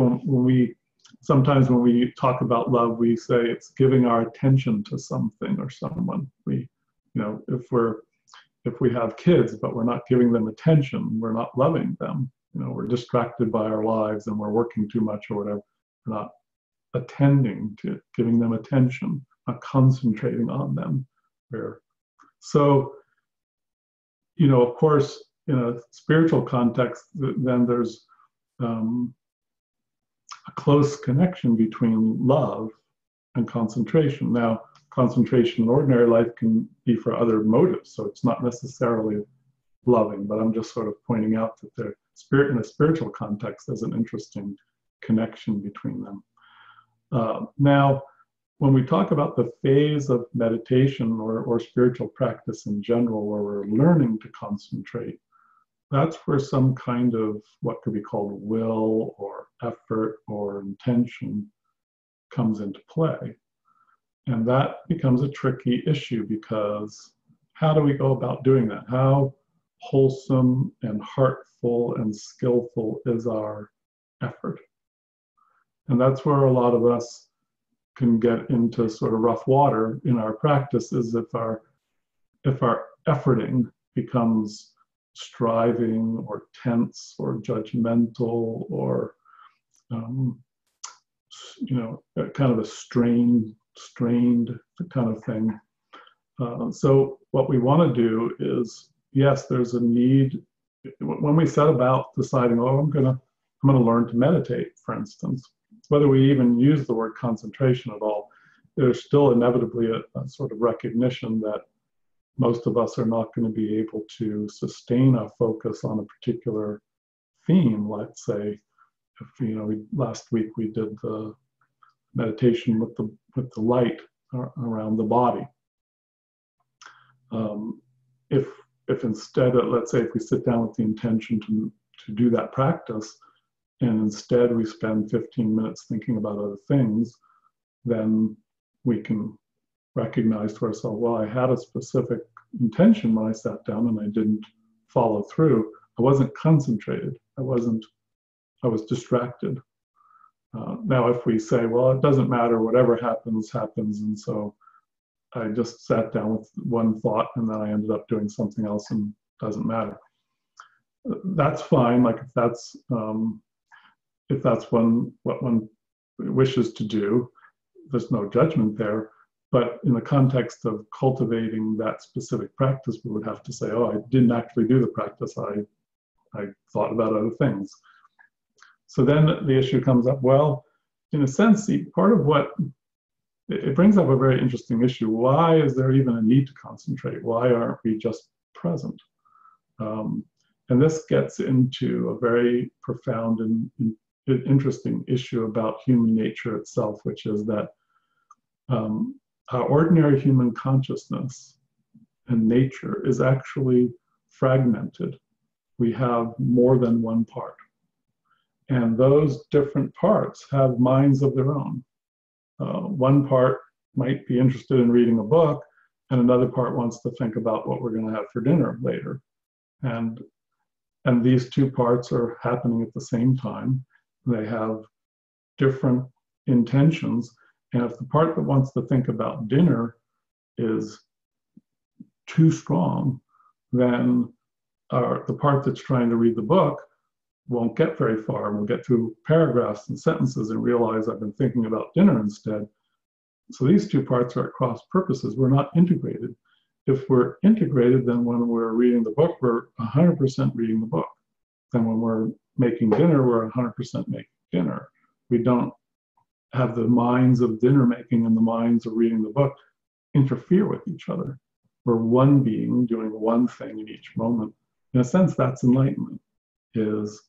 sometimes when we talk about love, we say it's giving our attention to something or someone. If we have kids, but we're not giving them attention, we're not loving them. We're distracted by our lives and we're working too much or whatever. We're not attending to giving them attention, not concentrating on them. So, of course, in a spiritual context, then there's a close connection between love and concentration. Now, concentration in ordinary life can be for other motives, so it's not necessarily loving, but I'm just sort of pointing out that the spirit, in a spiritual context, there's an interesting connection between them. Now, when we talk about the phase of meditation or spiritual practice in general, where we're learning to concentrate, that's where some kind of what could be called will or effort or intention comes into play. And that becomes a tricky issue, because how do we go about doing that? How wholesome and heartful and skillful is our effort? And that's where a lot of us can get into sort of rough water in our practice, is if our efforting becomes striving or tense or judgmental or kind of a strained kind of thing. So what we want to do is, yes, there's a need when we set about deciding, I'm going to learn to meditate, for instance, whether we even use the word concentration at all, there's still inevitably a sort of recognition that most of us are not going to be able to sustain a focus on a particular theme. Let's say, if last week we did the meditation with the light around the body. If instead, let's say, if we sit down with the intention to do that practice, and instead we spend 15 minutes thinking about other things, then we can recognize to ourselves, well, I had a specific intention when I sat down and I didn't follow through. I wasn't concentrated. I was distracted. Now, if we say, well, it doesn't matter, whatever happens, happens, and so I just sat down with one thought and then I ended up doing something else and it doesn't matter. That's fine. Like if that's what one wishes to do, there's no judgment there. But in the context of cultivating that specific practice, we would have to say, I didn't actually do the practice. I thought about other things. So then the issue comes up, well, in a sense, part of what, it brings up a very interesting issue. Why is there even a need to concentrate? Why aren't we just present? And this gets into a very profound and interesting issue about human nature itself, which is that our ordinary human consciousness and nature is actually fragmented. We have more than one part. And those different parts have minds of their own. One part might be interested in reading a book, and another part wants to think about what we're going to have for dinner later. And these two parts are happening at the same time. They have different intentions. And if the part that wants to think about dinner is too strong, then the part that's trying to read the book won't get very far, and we'll get through paragraphs and sentences and realize I've been thinking about dinner instead. So these two parts are at cross purposes. We're not integrated. If we're integrated, then when we're reading the book, we're 100% reading the book. Then when we're making dinner, we're 100% making dinner. We don't have the minds of dinner making and the minds of reading the book interfere with each other. We're one being doing one thing in each moment. In a sense, that's enlightenment, is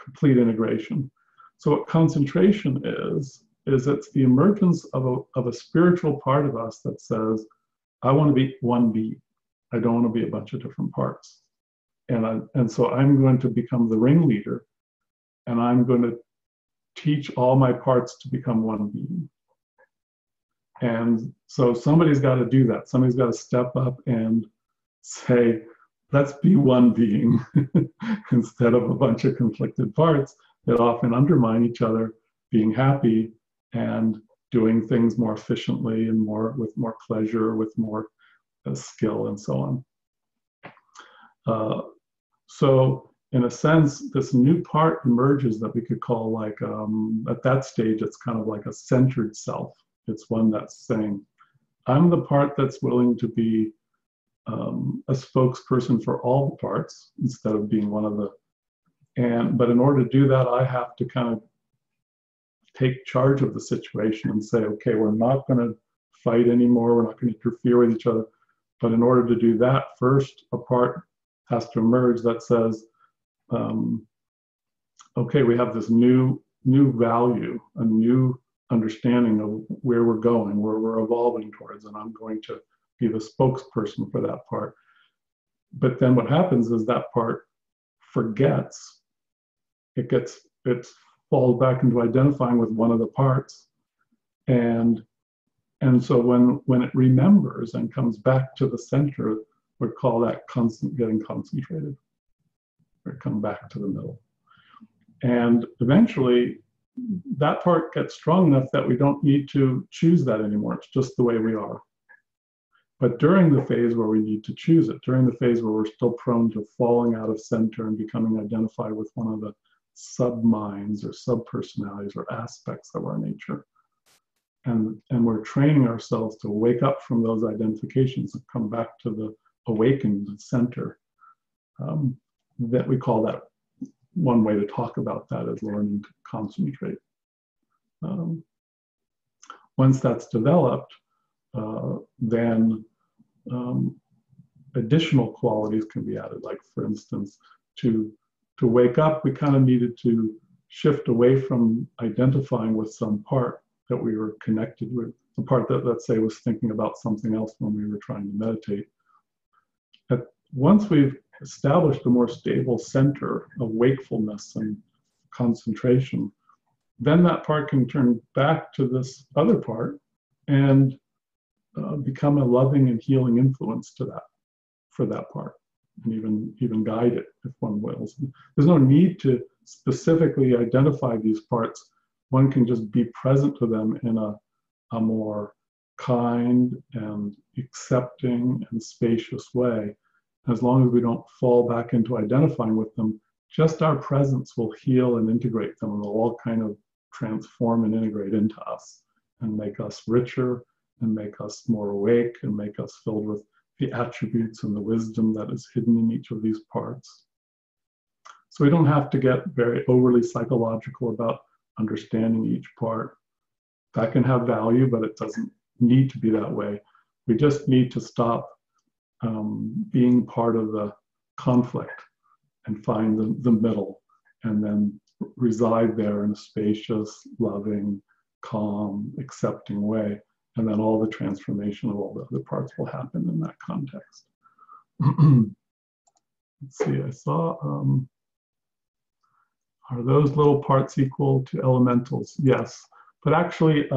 complete integration. So what concentration is it's the emergence of a spiritual part of us that says, I want to be one being. I don't want to be a bunch of different parts. And so I'm going to become the ringleader, and I'm going to teach all my parts to become one being. And so somebody's got to do that. Somebody's got to step up and say, let's be one being instead of a bunch of conflicted parts that often undermine each other, being happy and doing things more efficiently and with more pleasure, with more skill and so on. So in a sense, this new part emerges that we could call like, at that stage, it's kind of like a centered self. It's one that's saying, I'm the part that's willing to be a spokesperson for all the parts instead of being one of the, but in order to do that, I have to kind of take charge of the situation and say, okay, we're not going to fight anymore. We're not going to interfere with each other. But in order to do that, first, a part has to emerge that says, okay, we have this new value, a new understanding of where we're going, where we're evolving towards, and I'm going to be the spokesperson for that part. But then what happens is that part forgets. It falls back into identifying with one of the parts, and so when it remembers and comes back to the center, we call that getting concentrated, or come back to the middle. And eventually, that part gets strong enough that we don't need to choose that anymore. It's just the way we are. But during the phase where we need to choose it, during the phase where we're still prone to falling out of center and becoming identified with one of the sub-minds or sub-personalities or aspects of our nature, and we're training ourselves to wake up from those identifications and come back to the awakened center, that we call that, one way to talk about that is learning to concentrate. Once that's developed, then additional qualities can be added. Like, for instance, to wake up, we kind of needed to shift away from identifying with some part that we were connected with, the part that, let's say, was thinking about something else when we were trying to meditate. Once we've established a more stable center of wakefulness and concentration, then that part can turn back to this other part and become a loving and healing influence for that part, and even guide it if one wills. There's no need to specifically identify these parts. One can just be present to them in a more kind and accepting and spacious way. As long as we don't fall back into identifying with them, just our presence will heal and integrate them, and they'll all kind of transform and integrate into us and make us richer and make us more awake and make us filled with the attributes and the wisdom that is hidden in each of these parts. So we don't have to get very overly psychological about understanding each part. That can have value, but it doesn't need to be that way. We just need to stop being part of the conflict and find the middle, and then reside there in a spacious, loving, calm, accepting way. And then all the transformation of all the other parts will happen in that context. Let's see, I saw, are those little parts equal to elementals? Yes, but actually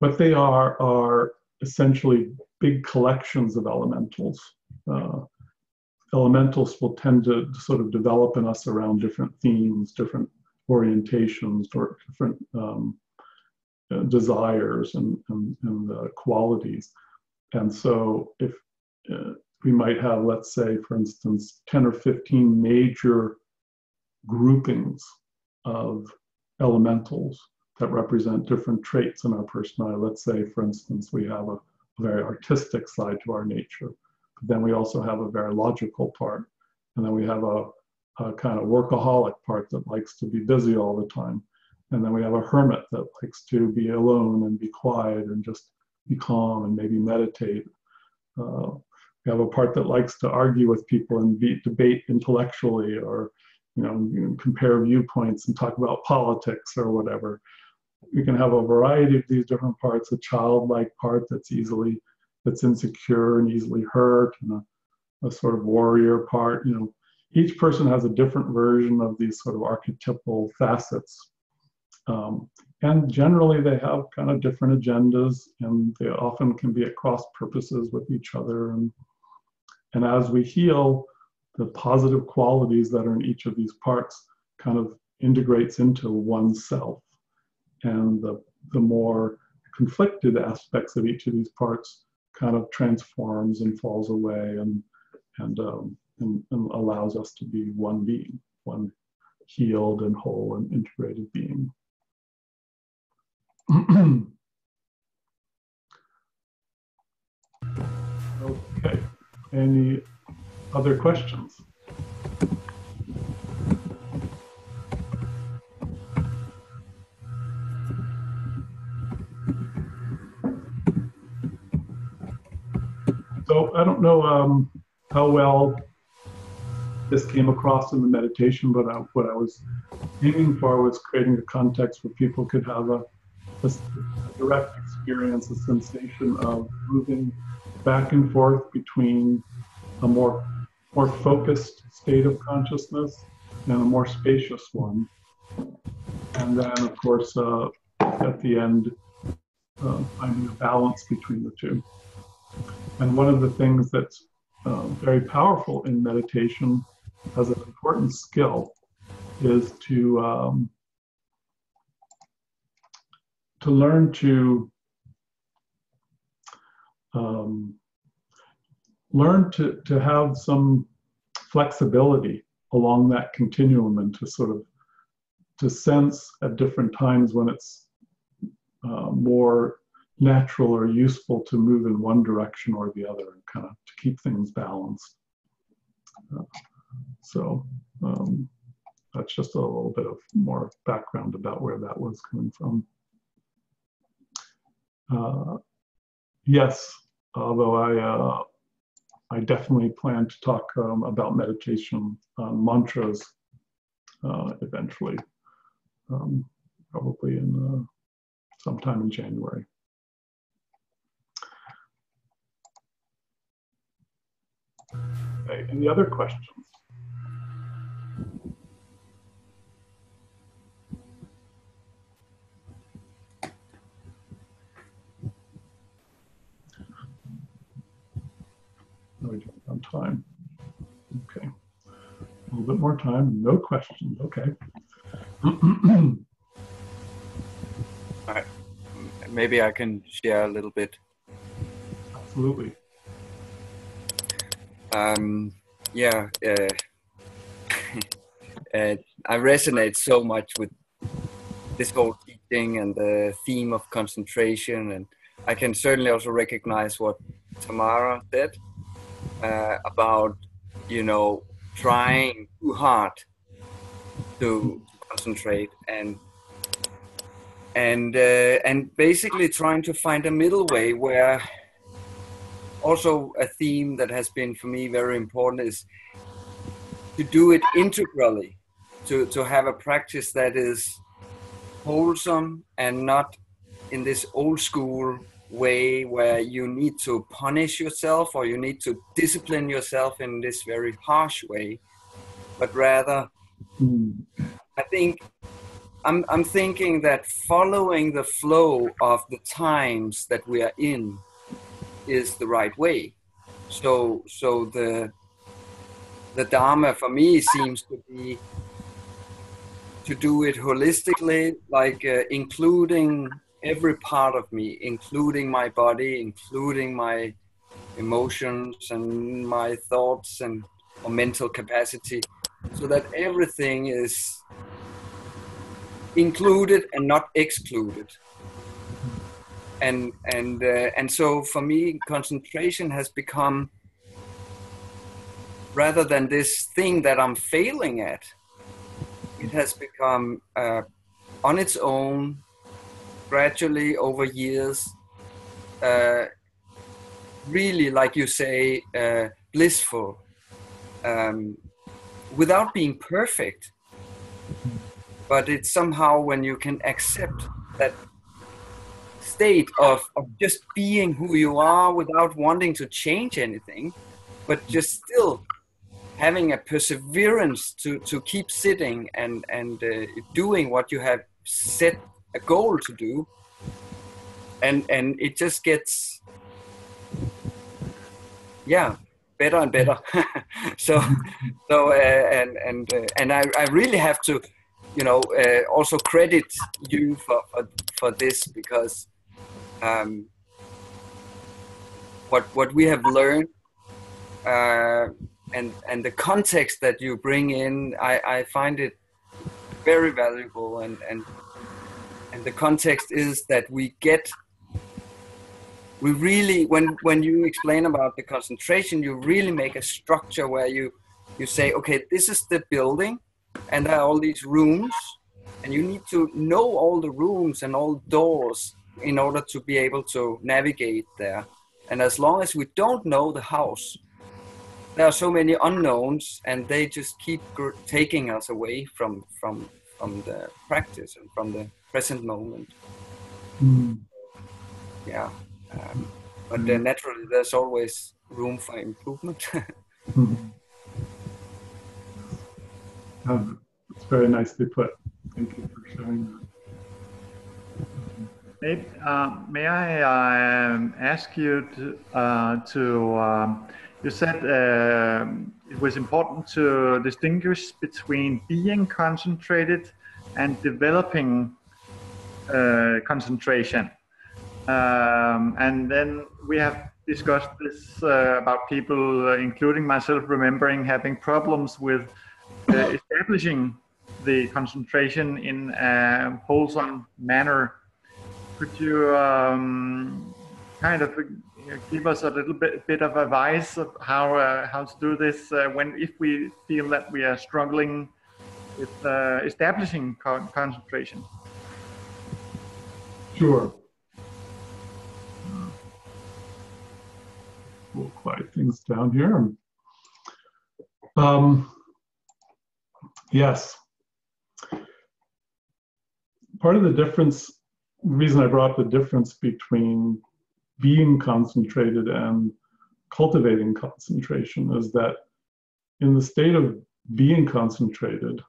what they are essentially big collections of elementals. Elementals will tend to sort of develop in us around different themes, different orientations, or different desires and qualities. And so if we might have, let's say, for instance, 10 or 15 major groupings of elementals that represent different traits in our personality. Let's say, for instance, we have a very artistic side to our nature, but then we also have a very logical part, and then we have a kind of workaholic part that likes to be busy all the time, and then we have a hermit that likes to be alone and be quiet and just be calm and maybe meditate. We have a part that likes to argue with people and debate intellectually, or compare viewpoints and talk about politics or whatever. We can have a variety of these different parts, a childlike part that's insecure and easily hurt, and a sort of warrior part. Each person has a different version of these sort of archetypal facets. And generally they have kind of different agendas, and they often can be at cross purposes with each other. And as we heal, the positive qualities that are in each of these parts kind of integrates into oneself. And the more conflicted aspects of each of these parts kind of transforms and falls away and allows us to be one being, one healed and whole and integrated being. Okay, any other questions? So I don't know how well this came across in the meditation, but what I was aiming for was creating a context where people could have a direct experience, a sensation of moving back and forth between a more focused state of consciousness and a more spacious one. And then, of course, at the end, finding a balance between the two. And one of the things that's very powerful in meditation as an important skill is to learn to have some flexibility along that continuum, and to sort of to sense at different times when it's more natural or useful to move in one direction or the other, and kind of to keep things balanced. So that's just a little bit of more background about where that was coming from. Yes, although I definitely plan to talk about meditation mantras eventually, probably in sometime in January. Okay, any other questions? No, we don't have time. Okay, a little bit more time. No questions. Okay. Maybe I can share a little bit. Absolutely. I resonate so much with this whole teaching and the theme of concentration, and I can certainly also recognize what Tamara said about, trying too hard to concentrate and basically trying to find a middle way, where also a theme that has been for me very important is to do it integrally, to have a practice that is wholesome and not in this old school way where you need to punish yourself or you need to discipline yourself in this very harsh way, but rather I think I'm thinking that following the flow of the times that we are in is the right way. So the Dharma for me seems to be to do it holistically, like including every part of me, including my body, including my emotions and my thoughts and or mental capacity, so that everything is included and not excluded. And so for me, concentration has become, rather than this thing that I'm failing at, it has become on its own, gradually over years, really, like you say, blissful, without being perfect. But it's somehow when you can accept that state of just being who you are without wanting to change anything, but just still having a perseverance to keep sitting and doing what you have set a goal to do, and it just gets better and better. so I really have to also credit you for this, because what we have learned and the context that you bring in, I find it very valuable, and the context is that we really, when you explain about the concentration, you really make a structure where you say, okay, this is the building and there are all these rooms, and you need to know all the rooms and all doors in order to be able to navigate there. And as long as we don't know the house, there are so many unknowns, and they just keep taking us away from the practice and from the present moment. Yeah. But naturally, there's always room for improvement. It's very nicely put. Thank you for sharing that. May I ask you to you said it was important to distinguish between being concentrated and developing concentration. And then we have discussed this about people, including myself, remembering having problems with establishing the concentration in a wholesome manner. Could you kind of give us a little bit of advice of how to do this if we feel that we are struggling with establishing concentration? Sure. We'll quiet things down here. Yes. Part of the reason I brought the difference between being concentrated and cultivating concentration is that in the state of being concentrated,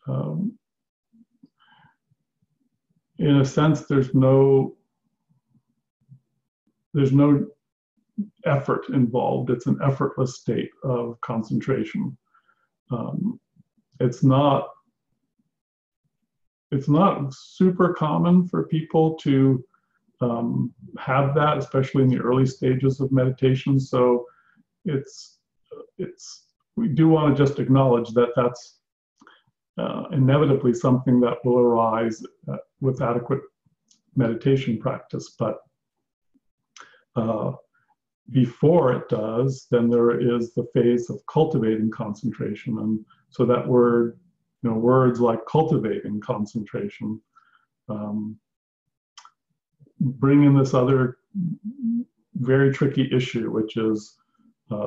in a sense, there's no effort involved. It's an effortless state of concentration. It's not super common for people to have that, especially in the early stages of meditation. So we do want to just acknowledge that that's inevitably something that will arise with adequate meditation practice. But before it does, then there is the phase of cultivating concentration. And so that word, words like cultivating concentration, bring in this other very tricky issue, which is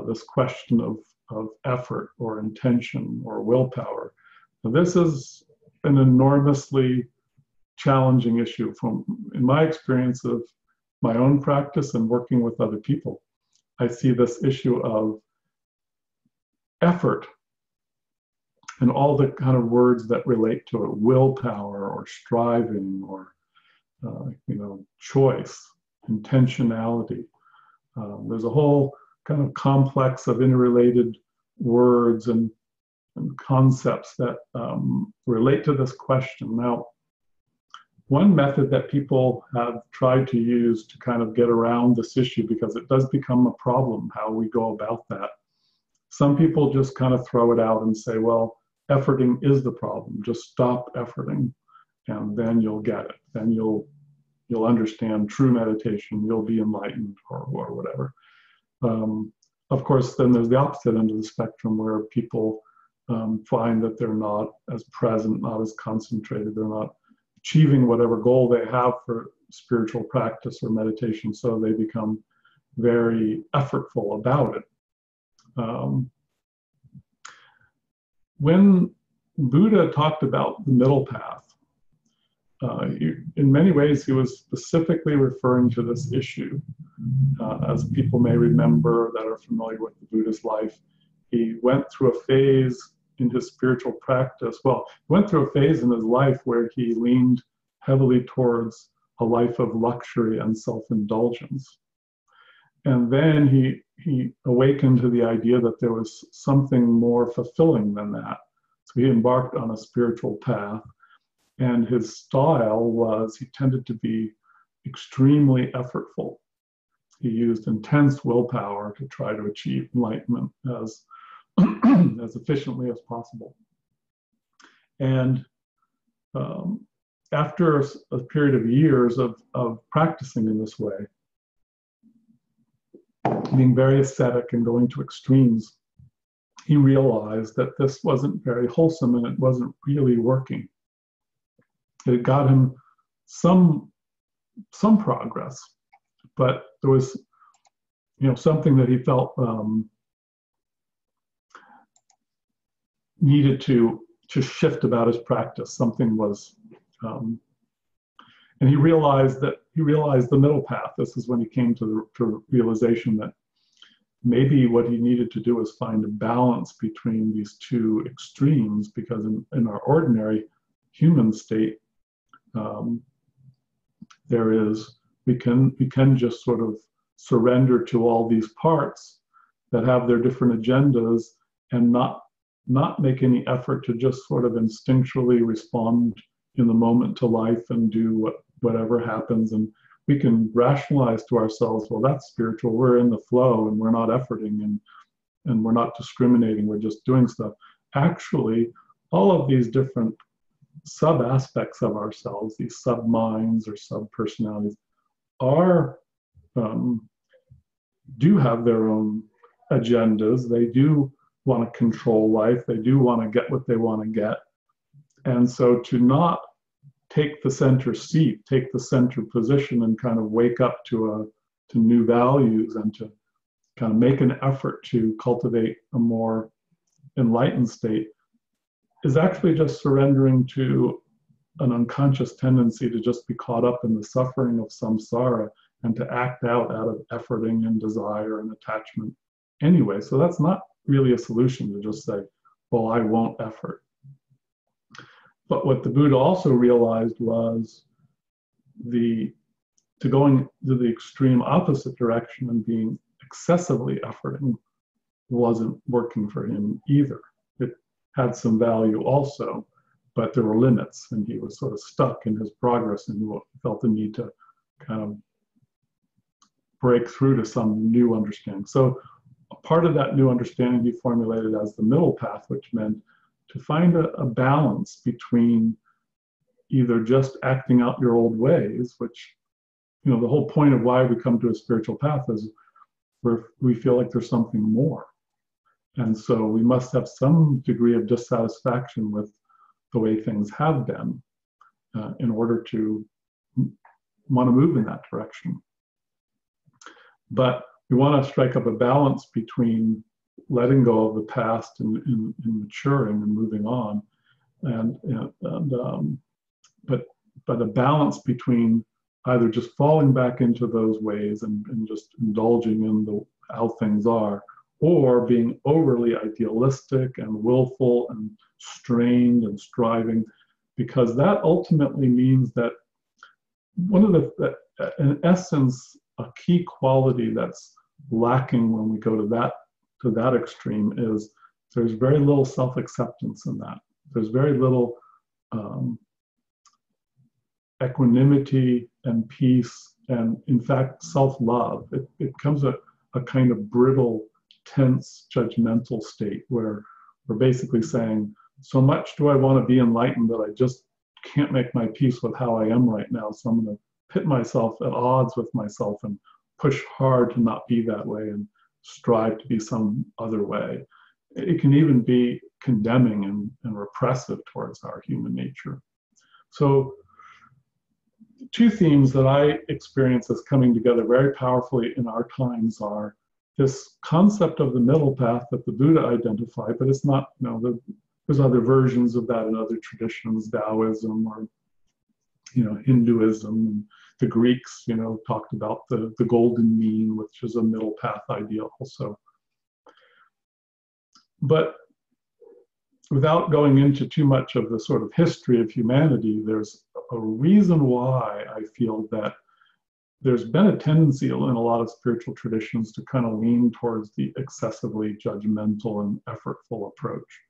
this question of effort or intention or willpower. Now, this is an enormously challenging issue in my experience of my own practice and working with other people. I see this issue of effort and all the kind of words that relate to it: willpower or striving or choice, intentionality. There's a whole kind of complex of interrelated words and concepts that relate to this question. Now, one method that people have tried to use to kind of get around this issue, because it does become a problem how we go about that. Some people just kind of throw it out and say, well, efforting is the problem. Just stop efforting, and then you'll get it. Then you'll understand true meditation. You'll be enlightened, or whatever. Of course, then there's the opposite end of the spectrum where people find that they're not as present, not as concentrated. They're not achieving whatever goal they have for spiritual practice or meditation, so they become very effortful about it. When Buddha talked about the middle path, in many ways he was specifically referring to this issue. As people may remember that are familiar with the Buddha's life, he went through a phase in his spiritual practice. Well, he went through a phase in his life where he leaned heavily towards a life of luxury and self-indulgence. And then he awakened to the idea that there was something more fulfilling than that. So he embarked on a spiritual path, and his style was he tended to be extremely effortful. He used intense willpower to try to achieve enlightenment as efficiently as possible. And after a period of years of practicing in this way, being very ascetic and going to extremes, he realized that this wasn't very wholesome and it wasn't really working. It got him some progress, but there was, something that he felt needed to shift about his practice. Something was, and he realized the middle path. This is when he came to the realization that maybe what he needed to do was find a balance between these two extremes, because in our ordinary human state, we can just sort of surrender to all these parts that have their different agendas and not make any effort to just sort of instinctually respond in the moment to life and do whatever happens. And we can rationalize to ourselves, well, that's spiritual. We're in the flow and we're not efforting and we're not discriminating. We're just doing stuff. Actually, all of these different sub-aspects of ourselves, these sub-minds or sub-personalities, do have their own agendas. They do want to control life. They do want to get what they want to get. And so to not take the center seat, take the center position and kind of wake up to new values and to kind of make an effort to cultivate a more enlightened state is actually just surrendering to an unconscious tendency to just be caught up in the suffering of samsara and to act out of efforting and desire and attachment anyway. So that's not really a solution to just say, well, I won't effort. But what the Buddha also realized was going to the extreme opposite direction and being excessively efforting wasn't working for him either. It had some value also, but there were limits, and he was sort of stuck in his progress and he felt the need to kind of break through to some new understanding. So a part of that new understanding he formulated as the middle path, which meant to find a balance between either just acting out your old ways, which, the whole point of why we come to a spiritual path is where we feel like there's something more. And so we must have some degree of dissatisfaction with the way things have been in order to want to move in that direction. But we want to strike up a balance between letting go of the past and maturing and moving on, but a balance between either just falling back into those ways and just indulging in how things are, or being overly idealistic and willful and strained and striving, because that ultimately means that in essence, a key quality that's lacking when we go to that extreme is there's very little self-acceptance in that. There's very little equanimity and peace, and in fact, self-love. It becomes a kind of brittle, tense, judgmental state where we're basically saying, so much do I want to be enlightened that I just can't make my peace with how I am right now. So I'm going to pit myself at odds with myself and push hard to not be that way and strive to be some other way. It can even be condemning and repressive towards our human nature. So two themes that I experience as coming together very powerfully in our times are this concept of the middle path that the Buddha identified, but it's not, there's other versions of that in other traditions, Taoism or, Hinduism. And the Greeks, talked about the golden mean, which is a middle path idea also. But without going into too much of the sort of history of humanity, there's a reason why I feel that there's been a tendency in a lot of spiritual traditions to kind of lean towards the excessively judgmental and effortful approach.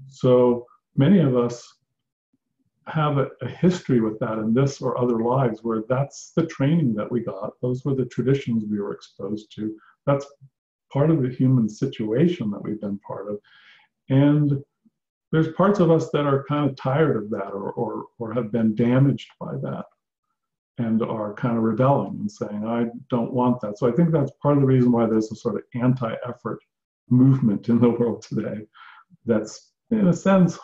So many of us have a history with that in this or other lives where that's the training that we got. Those were the traditions we were exposed to. That's part of the human situation that we've been part of. And there's parts of us that are kind of tired of that or have been damaged by that and are kind of rebelling and saying, I don't want that. So I think that's part of the reason why there's a sort of anti-effort movement in the world today that's, in a sense,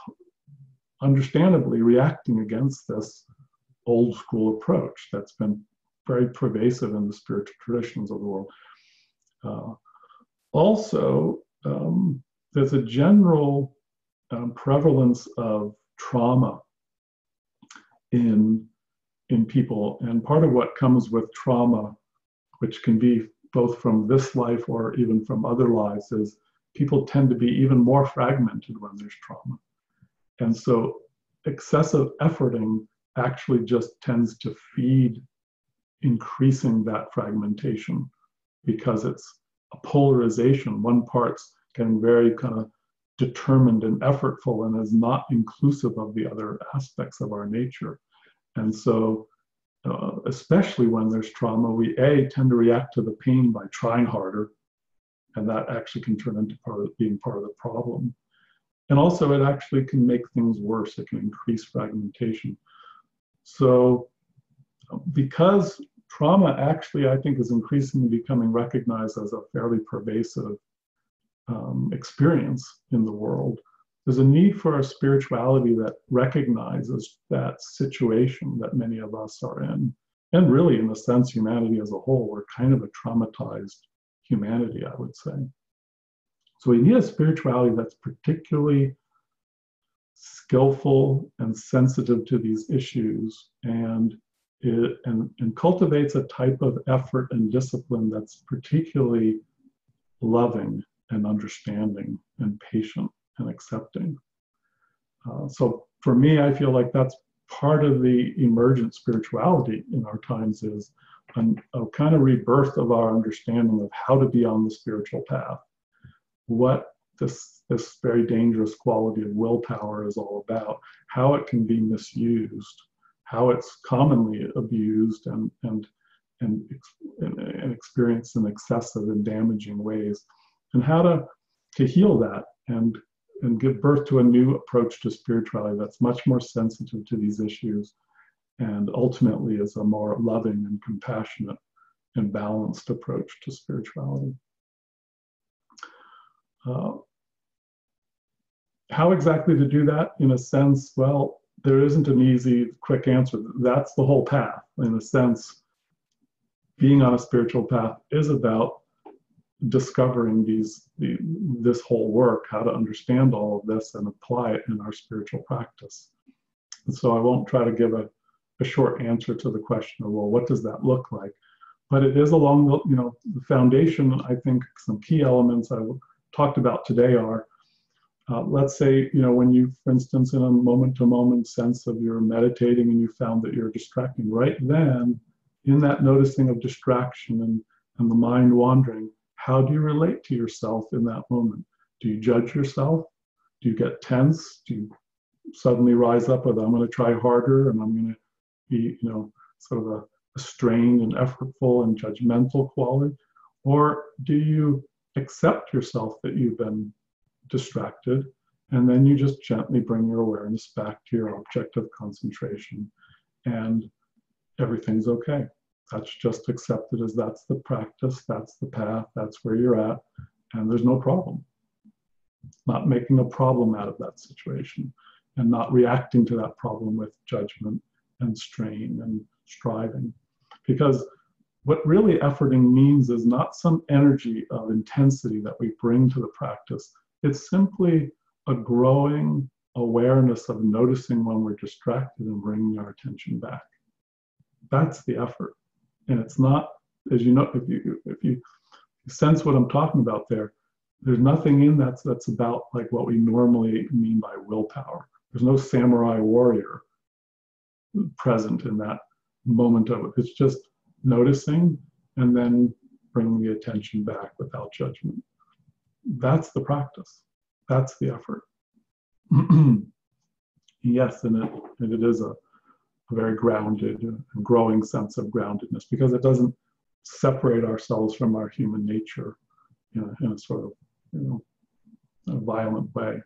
understandably reacting against this old school approach that's been very pervasive in the spiritual traditions of the world. Also, there's a general prevalence of trauma in people, and part of what comes with trauma, which can be both from this life or even from other lives, is people tend to be even more fragmented when there's trauma. And so excessive efforting actually just tends to feed increasing that fragmentation because it's a polarization. One part's getting very kind of determined and effortful and is not inclusive of the other aspects of our nature. And so, especially when there's trauma, we tend to react to the pain by trying harder, and that actually can turn into being part of the problem. And also, it actually can make things worse. It can increase fragmentation. So, because trauma actually, I think, is increasingly becoming recognized as a fairly pervasive experience in the world, there's a need for a spirituality that recognizes that situation that many of us are in. And really, in a sense, humanity as a whole, we're kind of a traumatized humanity, I would say. So we need a spirituality that's particularly skillful and sensitive to these issues, and cultivates a type of effort and discipline that's particularly loving and understanding and patient and accepting. So for me, I feel like that's part of the emergent spirituality in our times, is a kind of rebirth of our understanding of how to be on the spiritual path, what this very dangerous quality of willpower is all about, how it can be misused, how it's commonly abused and experienced in excessive and damaging ways, and how to heal that and give birth to a new approach to spirituality that's much more sensitive to these issues and ultimately is a more loving and compassionate and balanced approach to spirituality. How exactly to do that? In a sense, well, there isn't an easy, quick answer. That's the whole path. In a sense, being on a spiritual path is about discovering this whole work, how to understand all of this and apply it in our spiritual practice. And so I won't try to give a short answer to the question of, well, what does that look like? But it is along the foundation. I think some key elements I talked about today are, let's say, when you, for instance, in a moment-to-moment sense of you're meditating and you found that you're distracting, right then, in that noticing of distraction and the mind wandering, how do you relate to yourself in that moment? Do you judge yourself? Do you get tense? Do you suddenly rise up with, I'm going to try harder and I'm going to be, sort of a strained and effortful and judgmental quality? Or do you accept yourself that you've been distracted, and then you just gently bring your awareness back to your object of concentration, and everything's okay? That's just accepted as that's the practice, that's the path, that's where you're at, and there's no problem. Not making a problem out of that situation, and not reacting to that problem with judgment and strain and striving. Because what really efforting means is not some energy of intensity that we bring to the practice. It's simply a growing awareness of noticing when we're distracted and bringing our attention back. That's the effort. And it's not, as you know, if you sense what I'm talking about there, there's nothing in that that's about like what we normally mean by willpower. There's no samurai warrior present in that moment of it. It's just noticing and then bringing the attention back without judgment. That's the practice. That's the effort. Yes, and it is a very grounded and growing sense of groundedness, because it doesn't separate ourselves from our human nature in a sort of, a violent way.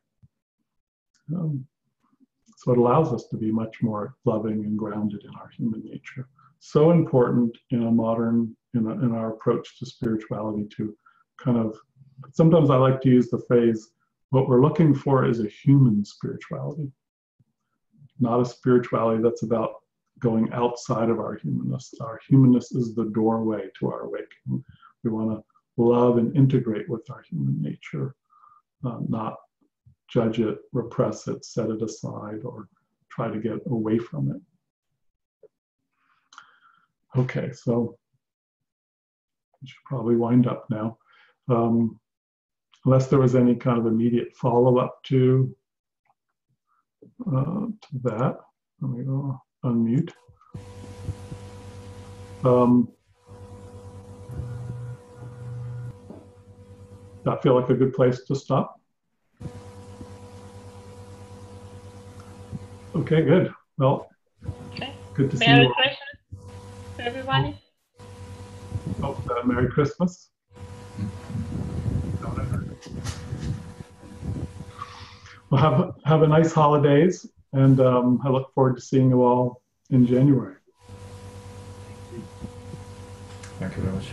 So it allows us to be much more loving and grounded in our human nature. So important in a modern, in our approach to spirituality, to kind of, sometimes I like to use the phrase, what we're looking for is a human spirituality, not a spirituality that's about going outside of our humanness. Our humanness is the doorway to our awakening. We want to love and integrate with our human nature, not judge it, repress it, set it aside, or try to get away from it. Okay, so we should probably wind up now. Unless there was any kind of immediate follow-up to that. Let me go unmute. That feel like a good place to stop? Okay, good. Well, okay. Good to see Merry you. Christmas to everybody. Merry Christmas. Well, have a nice holidays, and I look forward to seeing you all in January. Thank you very much.